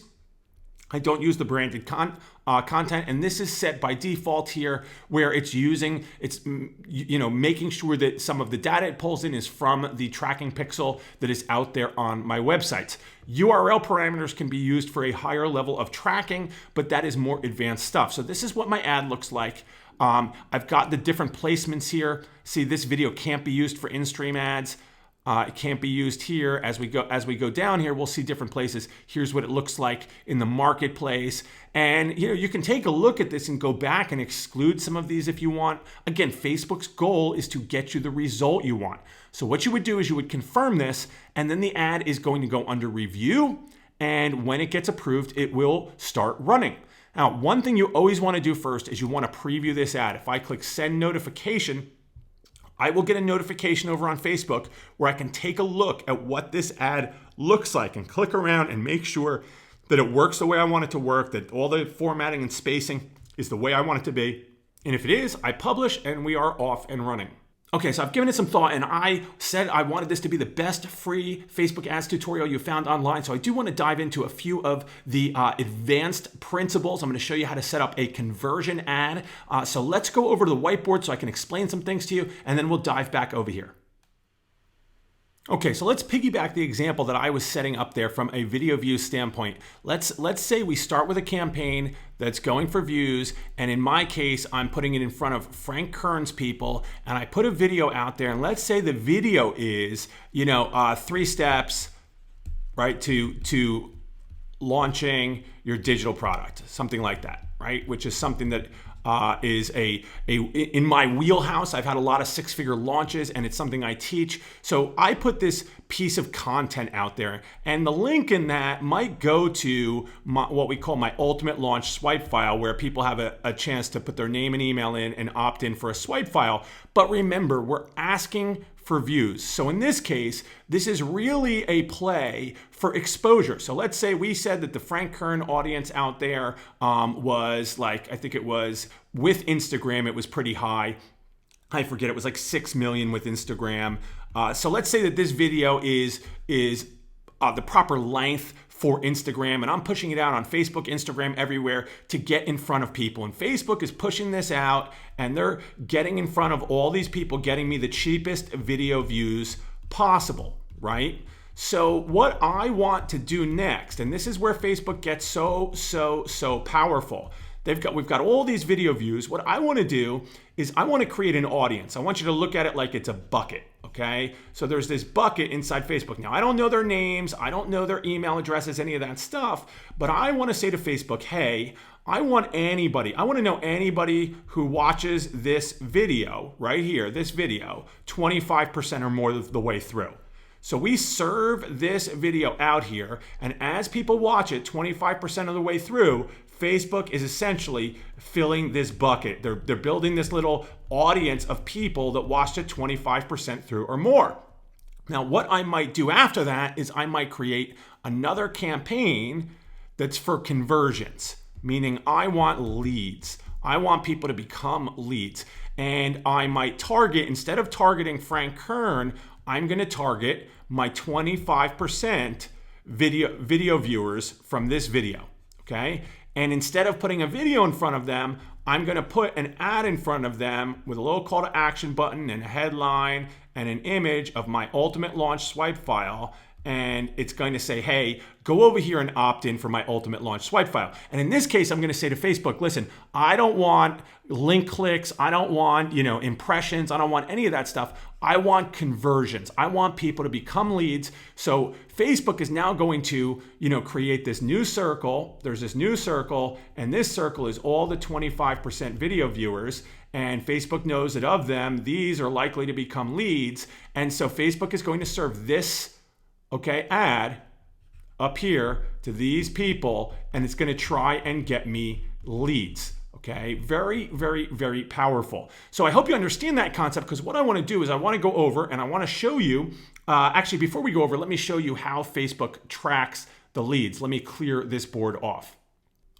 I don't use the branded content, and this is set by default here, where it's making sure that some of the data it pulls in is from the tracking pixel that is out there on my websites. URL parameters can be used for a higher level of tracking, but that is more advanced stuff. So this is what my ad looks like. I've got the different placements here. See, this video can't be used for in-stream ads. It can't be used here. As we go down here, we'll see different places. Here's what it looks like in the marketplace. And you can take a look at this and go back and exclude some of these if you want. Again, Facebook's goal is to get you the result you want. So what you would do is you would confirm this, and then the ad is going to go under review. And when it gets approved, it will start running. Now, one thing you always want to do first is you want to preview this ad. If I click send notification, I will get a notification over on Facebook where I can take a look at what this ad looks like and click around and make sure that it works the way I want it to work, that all the formatting and spacing is the way I want it to be. And if it is, I publish and we are off and running. Okay, so I've given it some thought, and I said I wanted this to be the best free Facebook ads tutorial you found online. So I do want to dive into a few of the advanced principles. I'm going to show you how to set up a conversion ad. So let's go over to the whiteboard so I can explain some things to you, and then we'll dive back over here. Okay, so let's piggyback the example that I was setting up there from a video views standpoint. Let's say we start with a campaign that's going for views, and in my case, I'm putting it in front of Frank Kern's people, and I put a video out there, and let's say the video is, 3 steps, right, to launching your digital product, something like that, right, which is something that is in my wheelhouse. I've had a lot of 6-figure launches, and it's something I teach. So I put this piece of content out there, and the link in that might go to what we call my ultimate launch swipe file, where people have a chance to put their name and email in and opt in for a swipe file. But remember, we're asking for views. So in this case, this is really a play for exposure. So let's say we said that the Frank Kern audience out there was like, I think it was with Instagram, it was pretty high. I forget, it was like 6 million with Instagram. So let's say that this video is the proper length for Instagram, and I'm pushing it out on Facebook, Instagram, everywhere to get in front of people. And Facebook is pushing this out, and they're getting in front of all these people, getting me the cheapest video views possible, right? So what I want to do next, and this is where Facebook gets so powerful. We've got all these video views. What I want to do is I want to create an audience. I want you to look at it like it's a bucket, okay? So there's this bucket inside Facebook. Now, I don't know their names. I don't know their email addresses, any of that stuff. But I want to say to Facebook, hey, I want to know anybody who watches this video right here, this video, 25% or more of the way through. So we serve this video out here, and as people watch it 25% of the way through, Facebook is essentially filling this bucket. They're building this little audience of people that watched it 25% through or more. Now, what I might do after that is I might create another campaign that's for conversions, meaning I want leads. I want people to become leads. And I might target, instead of targeting Frank Kern, I'm going to target my 25% video viewers from this video, okay? And instead of putting a video in front of them, I'm going to put an ad in front of them with a little call to action button and a headline and an image of my ultimate launch swipe file. And it's going to say, hey, go over here and opt in for my ultimate launch swipe file. And in this case, I'm going to say to Facebook, listen, I don't want link clicks. I don't want, impressions. I don't want any of that stuff. I want conversions. I want people to become leads. So Facebook is now going to, create this new circle. There's this new circle, and this circle is all the 25% video viewers. And Facebook knows that of them, these are likely to become leads. And so Facebook is going to serve this ad up here to these people, and it's going to try and get me leads. Okay, very, very, very powerful. So I hope you understand that concept, because what I want to do is I want to go over and I want to show you, actually before we go over, let me show you how Facebook tracks the leads. Let me clear this board off.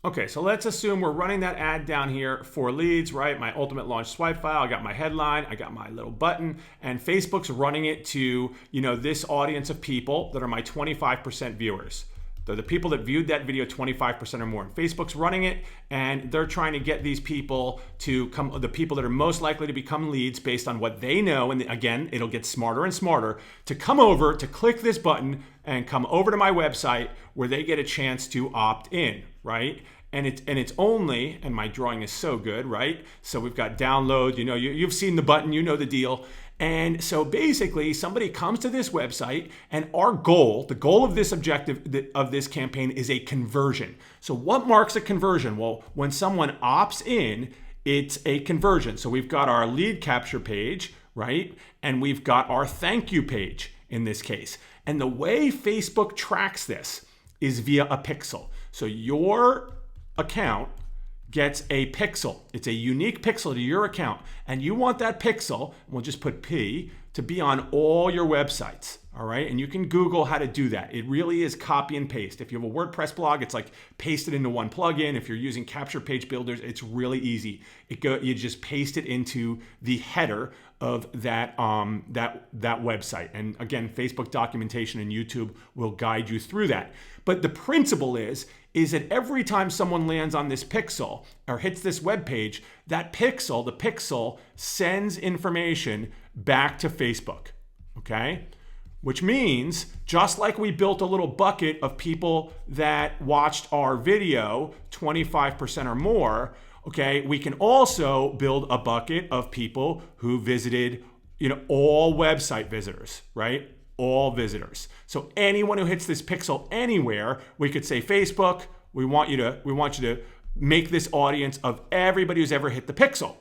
Okay, so let's assume we're running that ad down here for leads, right? My ultimate launch swipe file, I got my headline, I got my little button, and Facebook's running it to, this audience of people that are my 25% viewers. They're the people that viewed that video 25% or more. And Facebook's running it, and they're trying to get these people to come, the people that are most likely to become leads based on what they know. And again, it'll get smarter and smarter to come over, to click this button and come over to my website where they get a chance to opt in, right? and it's only, and my drawing is so good, right? So we've got download, you've seen the button, you know the deal. And so basically somebody comes to this website, and the goal of this objective of this campaign is a conversion. So what marks a conversion? Well, when someone opts in, it's a conversion. So we've got our lead capture page, right? And we've got our thank you page in this case. And the way Facebook tracks this is via a pixel. So your account gets a pixel. It's a unique pixel to your account. And you want that pixel, we'll just put P, to be on all your websites. All right. And you can Google how to do that. It really is copy and paste. If you have a WordPress blog, it's like paste it into one plugin. If you're using capture page builders, it's really easy. You just paste it into the header of that website. And again, Facebook documentation and YouTube will guide you through that. But the principle is that every time someone lands on this pixel or hits this web page, the pixel sends information back to Facebook. Okay? Which means, just like we built a little bucket of people that watched our video, 25% or more, okay, we can also build a bucket of people who visited, all website visitors, right? All visitors. So anyone who hits this pixel anywhere, we could say, Facebook, we want you to make this audience of everybody who's ever hit the pixel.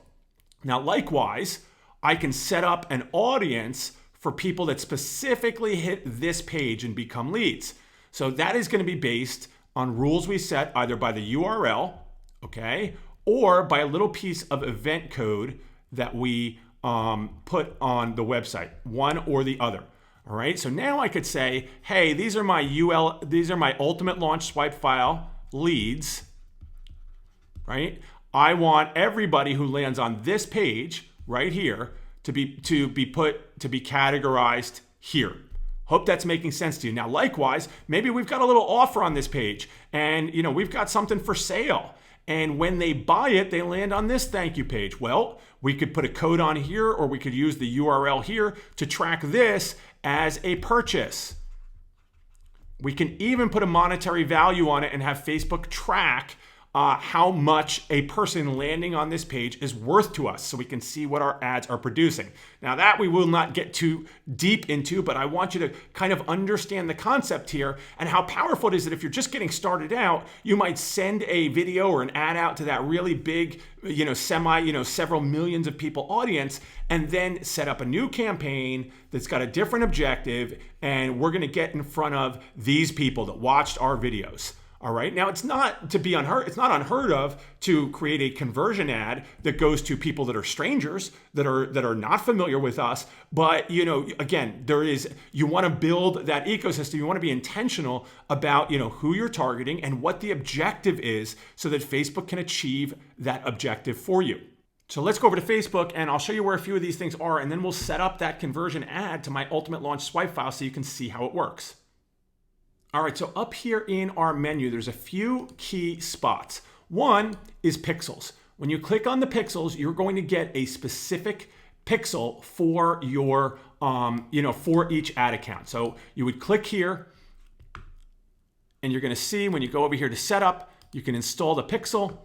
Now, likewise, I can set up an audience for people that specifically hit this page and become leads. So that is going to be based on rules we set either by the URL, okay, or by a little piece of event code that we put on the website, one or the other. All right. So now I could say, hey, these are my ultimate launch swipe file leads, right? I want everybody who lands on this page right here to be categorized here. Hope that's making sense to you. Now, likewise, maybe we've got a little offer on this page, and we've got something for sale. And when they buy it, they land on this thank you page. Well, we could put a code on here, or we could use the URL here to track this as a purchase. We can even put a monetary value on it and have Facebook track how much a person landing on this page is worth to us, so we can see what our ads are producing. Now, that we will not get too deep into, but I want you to kind of understand the concept here and how powerful it is that if you're just getting started out, you might send a video or an ad out to that really big, several millions of people audience, and then set up a new campaign that's got a different objective, and we're going to get in front of these people that watched our videos. All right. Now, it's not unheard of to create a conversion ad that goes to people that are strangers, that are not familiar with us. But, again, you want to build that ecosystem. You want to be intentional about, who you're targeting and what the objective is so that Facebook can achieve that objective for you. So let's go over to Facebook, and I'll show you where a few of these things are, and then we'll set up that conversion ad to my ultimate launch swipe file so you can see how it works. All right, so up here in our menu, there's a few key spots. One is pixels. When you click on the pixels, you're going to get a specific pixel for your, for each ad account. So you would click here, and you're going to see when you go over here to setup, you can install the pixel,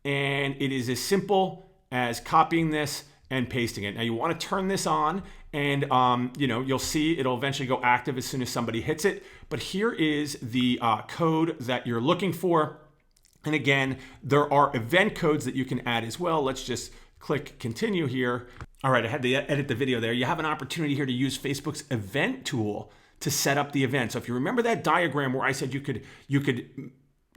and it is as simple as copying this and pasting it. Now you want to turn this on, and you'll see it'll eventually go active as soon as somebody hits it. But here is the code that you're looking for. And again, there are event codes that you can add as well. Let's just click continue here. All right, I had to edit the video there. You have an opportunity here to use Facebook's event tool to set up the event. So if you remember that diagram where I said you could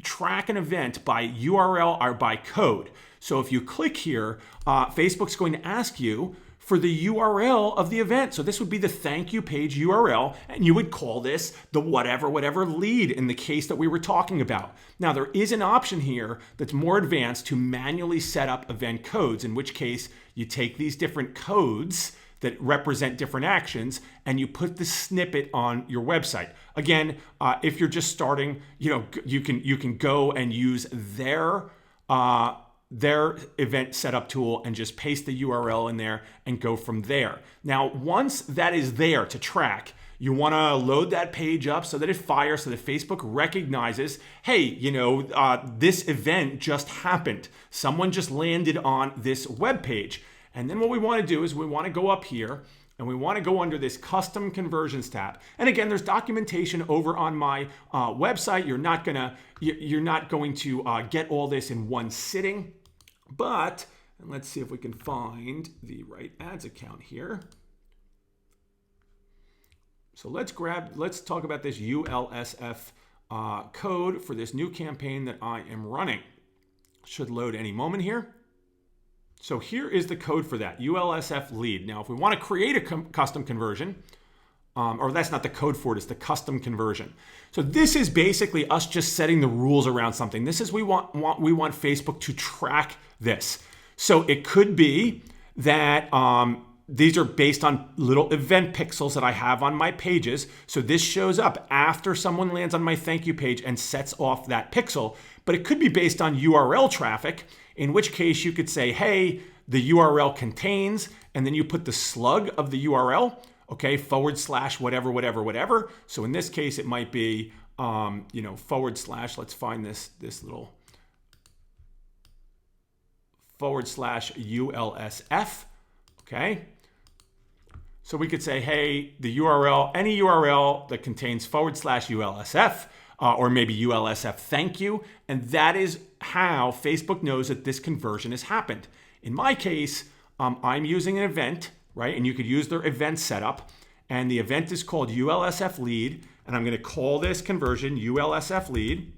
track an event by URL or by code. So if you click here, Facebook's going to ask you for the URL of the event. So this would be the thank you page URL, and you would call this the whatever lead in the case that we were talking about. Now, there is an option here that's more advanced to manually set up event codes, in which case you take these different codes that represent different actions, and you put the snippet on your website. Again, if you're just starting, you can go and use their event setup tool and just paste the URL in there and go from there. Now, once that is there to track, You want to load that page up so that it fires, so that Facebook recognizes, hey, this event just happened. Someone just landed on this web page. And then what we want to do is we want to go up here and we want to go under this custom conversions tab. And again, there's documentation over on my website. You're not going to get all this in one sitting, but let's see if we can find the right ads account here. So let's talk about this ULSF code for this new campaign that I am running. Should load any moment here. So here is the code for that, ULSF lead. Now, if we want to create a custom conversion, or that's not the code for it, it's the custom conversion. So this is basically us just setting the rules around something. This is we want Facebook to track this. So it could be that these are based on little event pixels that I have on my pages. So this shows up after someone lands on my thank you page and sets off that pixel. But it could be based on URL traffic, in which case you could say, hey, the URL contains, and then you put the slug of the URL, okay, / whatever. So in this case, it might be, / let's find this little / ULSF, okay? So we could say, hey, the URL, any URL that contains / ULSF, or maybe ULSF thank you. And that is how Facebook knows that this conversion has happened. In my case, I'm using an event, right? And you could use their event setup. And the event is called ULSF lead. And I'm going to call this conversion ULSF lead.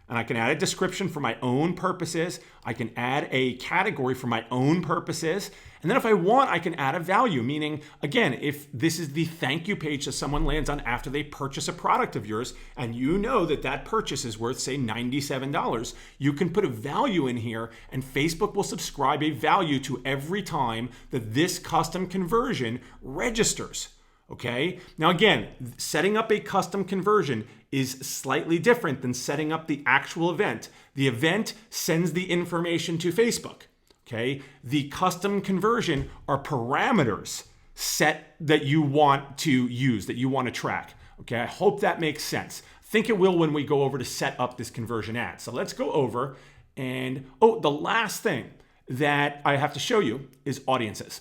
And I can add a description for my own purposes. I can add a category for my own purposes. And then if I want, I can add a value, meaning, again, if this is the thank you page that someone lands on after they purchase a product of yours, and you know that that purchase is worth, say, $97, you can put a value in here, and Facebook will subscribe a value to every time that this custom conversion registers. Okay. Now, again, setting up a custom conversion is slightly different than setting up the actual event. The event sends the information to Facebook. Okay. The custom conversion are parameters set that you want to use, that you want to track. Okay. I hope that makes sense. I think it will when we go over to set up this conversion ad. So let's go over and, the last thing that I have to show you is audiences.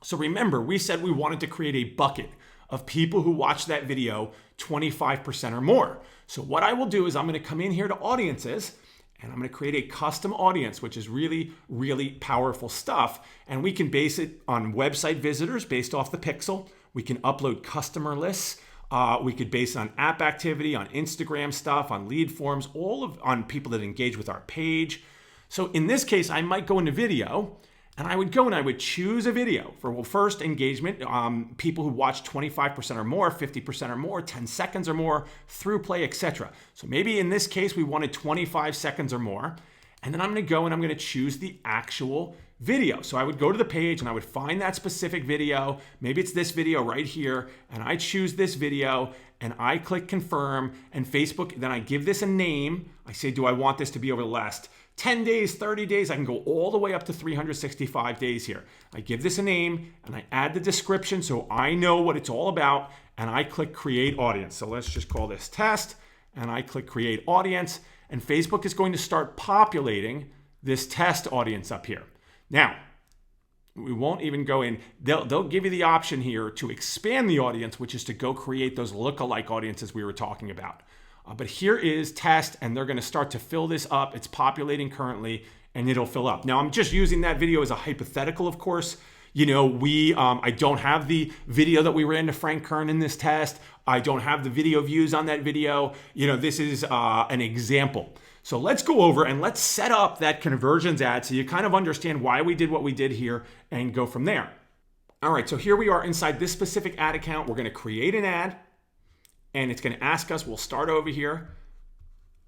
So remember, we said we wanted to create a bucket of people who watch that video 25% or more. So what I will do is I'm going to come in here to audiences and I'm going to create a custom audience, which is really, really powerful stuff. And we can base it on website visitors based off the pixel. We can upload customer lists. We could base it on app activity, on Instagram stuff, on lead forms, on people that engage with our page. So in this case, I might go into video. And I would go and I would choose a video for, first engagement, people who watch 25% or more, 50% or more, 10 seconds or more, through play, etc. So maybe in this case, we wanted 25 seconds or more. And then I'm going to go and I'm going to choose the actual video. So I would go to the page and I would find that specific video. Maybe it's this video right here. And I choose this video and I click confirm. And Facebook, then I give this a name. I say, do I want this to be over the last 10 days, 30 days, I can go all the way up to 365 days here. I give this a name and I add the description so I know what it's all about, and I click create audience. So let's just call this test and I click create audience, and Facebook is going to start populating this test audience up here. Now, we won't even go in. They'll give you the option here to expand the audience, which is to go create those lookalike audiences we were talking about. But here is test, and they're going to start to fill this up. It's populating currently, and it'll fill up. Now, I'm just using that video as a hypothetical, of course. I don't have the video that we ran to Frank Kern in this test. I don't have the video views on that video. This is an example. So let's go over and let's set up that conversions ad so you kind of understand why we did what we did here and go from there. All right, so here we are inside this specific ad account. We're going to create an ad. And it's going to ask us, we'll start over here.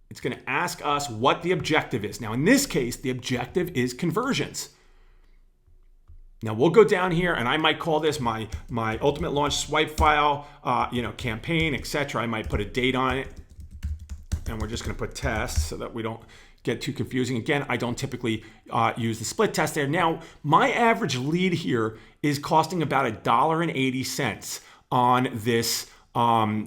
It's going to ask us what the objective is. Now, in this case, the objective is conversions. Now, we'll go down here and I might call this my ultimate launch swipe file, campaign, etc. I might put a date on it. and we're just going to put test so that we don't get too confusing. Again, I don't typically use the split test there. Now, my average lead here is costing about $1.80 on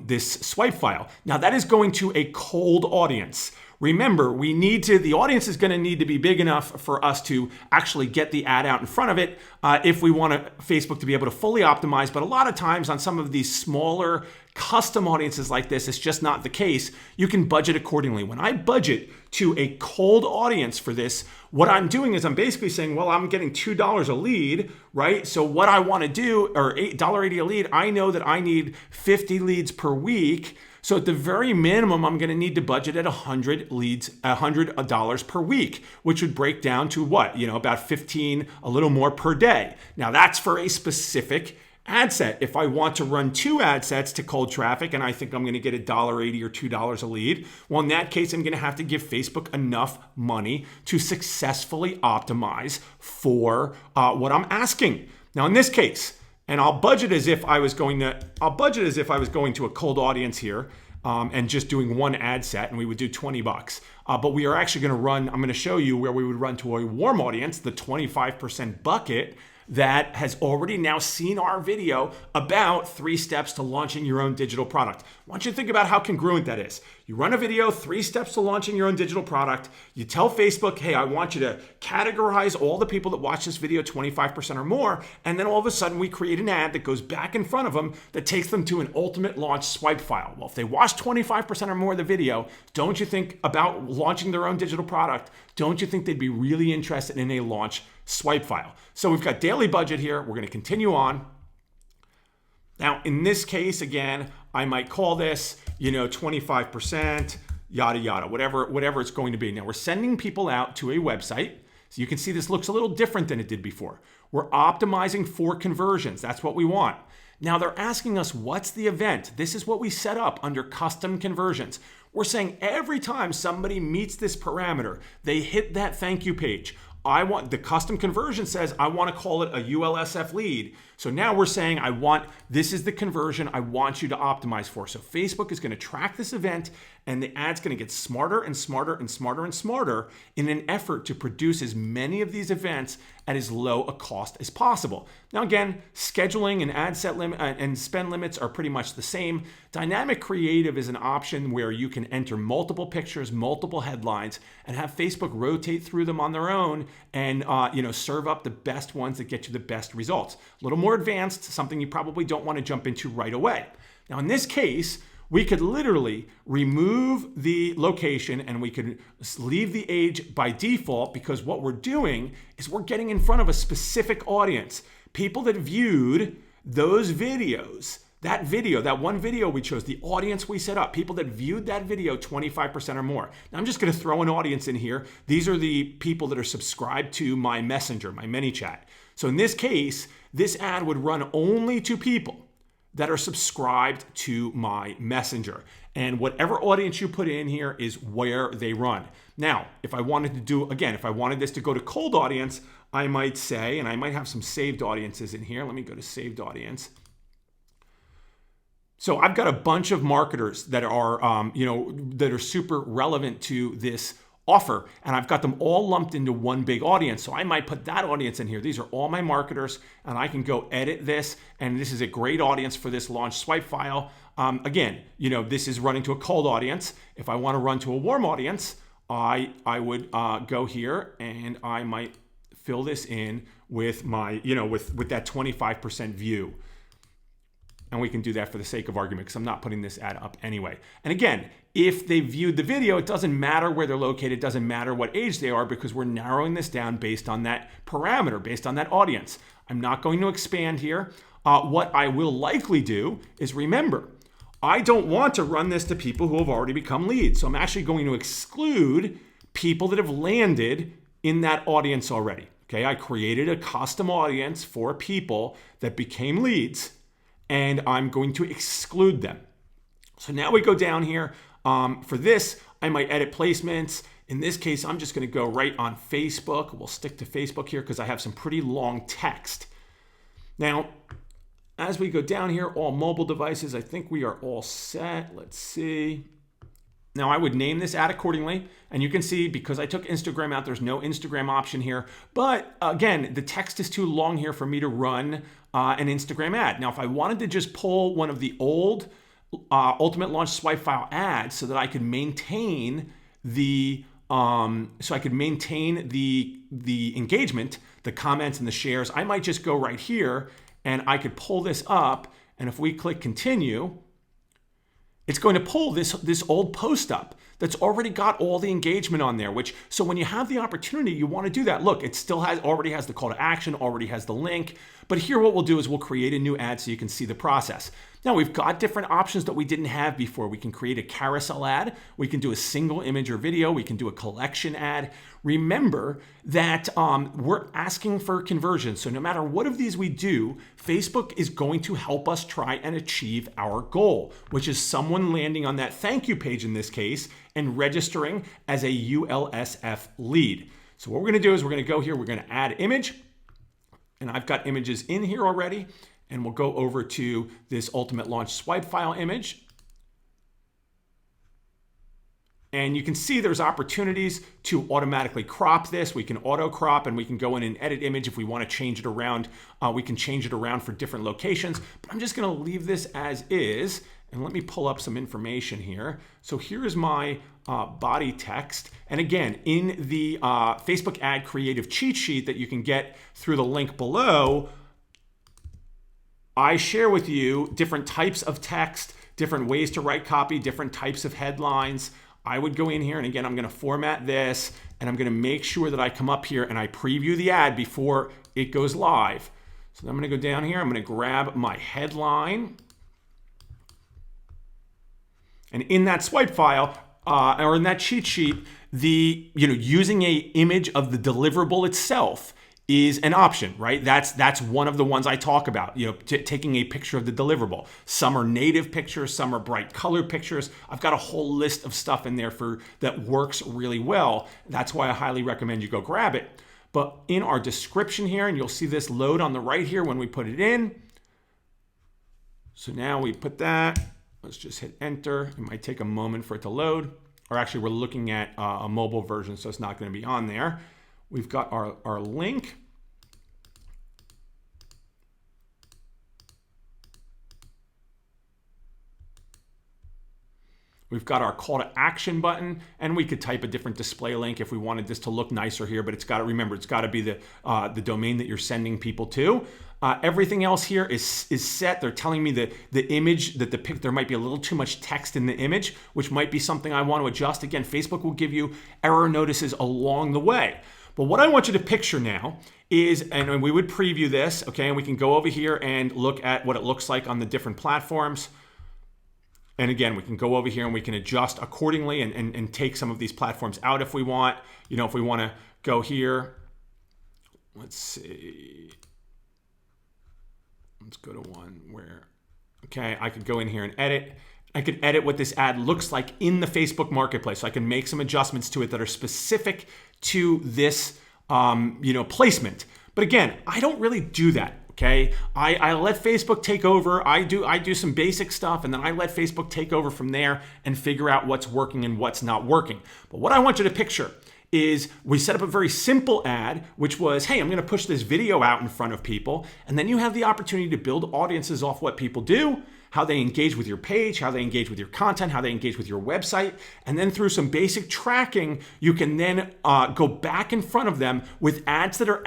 this swipe file. Now, that is going to a cold audience. Remember, the audience is going to need to be big enough for us to actually get the ad out in front of it if we want Facebook to be able to fully optimize. But a lot of times on some of these smaller custom audiences like this, it's just not the case. You can budget accordingly. When I budget to a cold audience for this, what I'm doing is I'm basically saying, well, I'm getting $2 a lead, right? So what I want to do, or $8.80 a lead, I know that I need 50 leads per week. So at the very minimum, I'm going to need to budget at 100 leads, $100 per week, which would break down to what? About 15, a little more per day. Now that's for a specific ad set. If I want to run 2 ad sets to cold traffic and I think I'm going to get $1.80 or $2 a lead, well, in that case, I'm going to have to give Facebook enough money to successfully optimize for what I'm asking. Now, in this case, and I'll budget as if I was going to a cold audience here and just doing 1 ad set, and we would do $20. But we are actually going to run, I'm going to show you where we would run to a warm audience, the 25% bucket that has already now seen our video about 3 steps to launching your own digital product. I want you to think about how congruent that is. You run a video, 3 steps to launching your own digital product. You tell Facebook, hey, I want you to categorize all the people that watch this video 25% or more. And then all of a sudden we create an ad that goes back in front of them that takes them to an ultimate launch swipe file. Well, if they watch 25% or more of the video, don't you think about launching their own digital product? Don't you think they'd be really interested in a launch swipe file? So we've got daily budget here. We're going to continue on. Now, in this case, again, I might call this, 25%, yada, yada, whatever it's going to be. Now, we're sending people out to a website. So you can see this looks a little different than it did before. We're optimizing for conversions. That's what we want. Now, they're asking us, what's the event? This is what we set up under custom conversions. We're saying every time somebody meets this parameter, they hit that thank you page. The custom conversion says, I want to call it a ULSF lead. So now we're saying, this is the conversion I want you to optimize for. So Facebook is going to track this event, and the ad's going to get smarter and smarter and smarter and smarter in an effort to produce as many of these events at as low a cost as possible. Now again, scheduling and ad set limit and spend limits are pretty much the same. Dynamic creative is an option where you can enter multiple pictures, multiple headlines, and have Facebook rotate through them on their own and serve up the best ones that get you the best results. A little more advanced, something you probably don't want to jump into right away. Now in this case, we could literally remove the location and we could leave the age by default, because what we're doing is we're getting in front of a specific audience. People that viewed those videos, that one video we chose, the audience we set up, people that viewed that video 25% or more. Now I'm just going to throw an audience in here. These are the people that are subscribed to my messenger, my ManyChat. So in this case, this ad would run only to people that are subscribed to my messenger. And whatever audience you put in here is where they run. Now, if I wanted this to go to cold audience, I might say, and I might have some saved audiences in here. Let me go to saved audience. So I've got a bunch of marketers that are, that are super relevant to this offer, and I've got them all lumped into one big audience. So I might put that audience in here. These are all my marketers, and I can go edit this, and this is a great audience for this launch swipe file. Again, this is running to a cold audience. If I want to run to a warm audience, I would go here and I might fill this in with my, with that 25% view. And we can do that for the sake of argument because I'm not putting this ad up anyway. And again, if they viewed the video, it doesn't matter where they're located, it doesn't matter what age they are, because we're narrowing this down based on that parameter, based on that audience. I'm not going to expand here. What I will likely do is, remember, I don't want to run this to people who have already become leads. So I'm actually going to exclude people that have landed in that audience already. Okay, I created a custom audience for people that became leads, and I'm going to exclude them. So now we go down here. For this, I might edit placements. In this case, I'm just going to go right on Facebook. We'll stick to Facebook here because I have some pretty long text. Now, as we go down here, all mobile devices, I think we are all set. Let's see. Now I would name this ad accordingly, and you can see because I took Instagram out, there's no Instagram option here. But again, the text is too long here for me to run an Instagram ad. Now, if I wanted to just pull one of the old Ultimate Launch Swipe File ads so that I could maintain the the engagement, the comments and the shares, I might just go right here and I could pull this up. And if we click continue, it's going to pull this old post up that's already got all the engagement on there, so when you have the opportunity, you want to do that. Look, it still already has the call to action, already has the link. But here what we'll do is we'll create a new ad so you can see the process. Now we've got different options that we didn't have before. We can create a carousel ad. We can do a single image or video. We can do a collection ad. Remember that we're asking for conversion. So no matter what of these we do, Facebook is going to help us try and achieve our goal, which is someone landing on that thank you page in this case and registering as a ULSF lead. So what we're going to do is we're going to go here. We're going to add image. And I've got images in here already. And we'll go over to this Ultimate Launch Swipe File image. And you can see there's opportunities to automatically crop this. We can auto crop and we can go in and edit image if we want to change it around. We can change it around for different locations. But I'm just going to leave this as is. And let me pull up some information here. So here's my body text. And again, in the Facebook ad creative cheat sheet that you can get through the link below, I share with you different types of text, different ways to write copy, different types of headlines. I would go in here and again, I'm going to format this and I'm going to make sure that I come up here and I preview the ad before it goes live. So I'm going to go down here. I'm going to grab my headline. And in that swipe file or in that cheat sheet, using a image of the deliverable itself is an option, right? That's one of the ones I talk about, taking a picture of the deliverable. Some are native pictures, some are bright colored pictures. I've got a whole list of stuff in there that works really well. That's why I highly recommend you go grab it. But in our description here, and you'll see this load on the right here when we put it in. So now we put that, let's just hit enter. It might take a moment for it to load, or actually we're looking at a mobile version, so it's not gonna be on there. We've got our link. We've got our call to action button, and we could type a different display link if we wanted this to look nicer here, but it's got to be the domain that you're sending people to. Everything else here is set. They're telling me that the image, there might be a little too much text in the image, which might be something I want to adjust. Again, Facebook will give you error notices along the way. But what I want you to picture now is, and we would preview this, okay, and we can go over here and look at what it looks like on the different platforms. And again, we can go over here and we can adjust accordingly and take some of these platforms out if we want. If we want to go here, let's see. Let's go to one where, okay, I could go in here and edit. I could edit what this ad looks like in the Facebook Marketplace. So I can make some adjustments to it that are specific to this, placement. But again, I don't really do that. Okay, I let Facebook take over. I do some basic stuff, and then I let Facebook take over from there and figure out what's working and what's not working. But what I want you to picture is we set up a very simple ad, which was, hey, I'm going to push this video out in front of people, and then you have the opportunity to build audiences off what people do, how they engage with your page, how they engage with your content, how they engage with your website. And then through some basic tracking, you can then go back in front of them with ads that are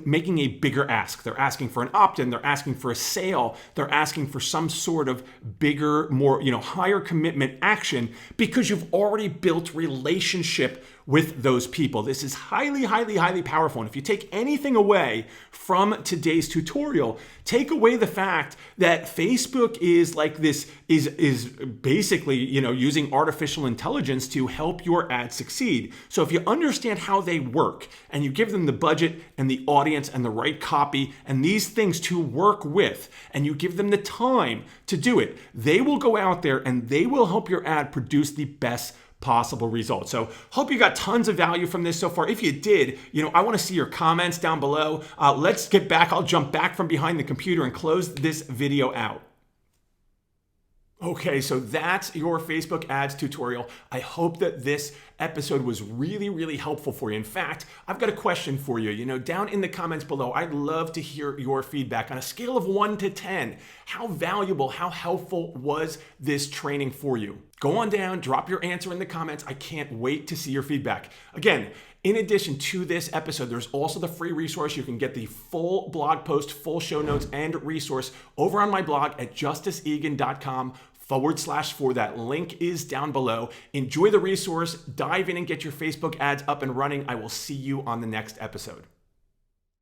making a bigger ask. They're asking for an opt-in, they're asking for a sale, they're asking for some sort of bigger, more, higher commitment action because you've already built relationship with those people. This is highly, highly, highly powerful. And if you take anything away from today's tutorial, take away the fact that Facebook is like this, is basically, using artificial intelligence to help your ad succeed. So if you understand how they work and you give them the budget and the audience and the right copy and these things to work with, and you give them the time to do it, they will go out there and they will help your ad produce the best possible results. So hope you got tons of value from this so far. If you did, I want to see your comments down below. Let's get back. I'll jump back from behind the computer and close this video out. Okay, so that's your Facebook ads tutorial. I hope that this episode was really, really helpful for you. In fact, I've got a question for you. Down in the comments below, I'd love to hear your feedback on a scale of 1 to 10. How valuable, how helpful was this training for you? Go on down, drop your answer in the comments. I can't wait to see your feedback. Again, in addition to this episode, there's also the free resource. You can get the full blog post, full show notes, and resource over on my blog at justiceeagan.com/4. That link is down below. Enjoy the resource, dive in and get your Facebook ads up and running. I will see you on the next episode.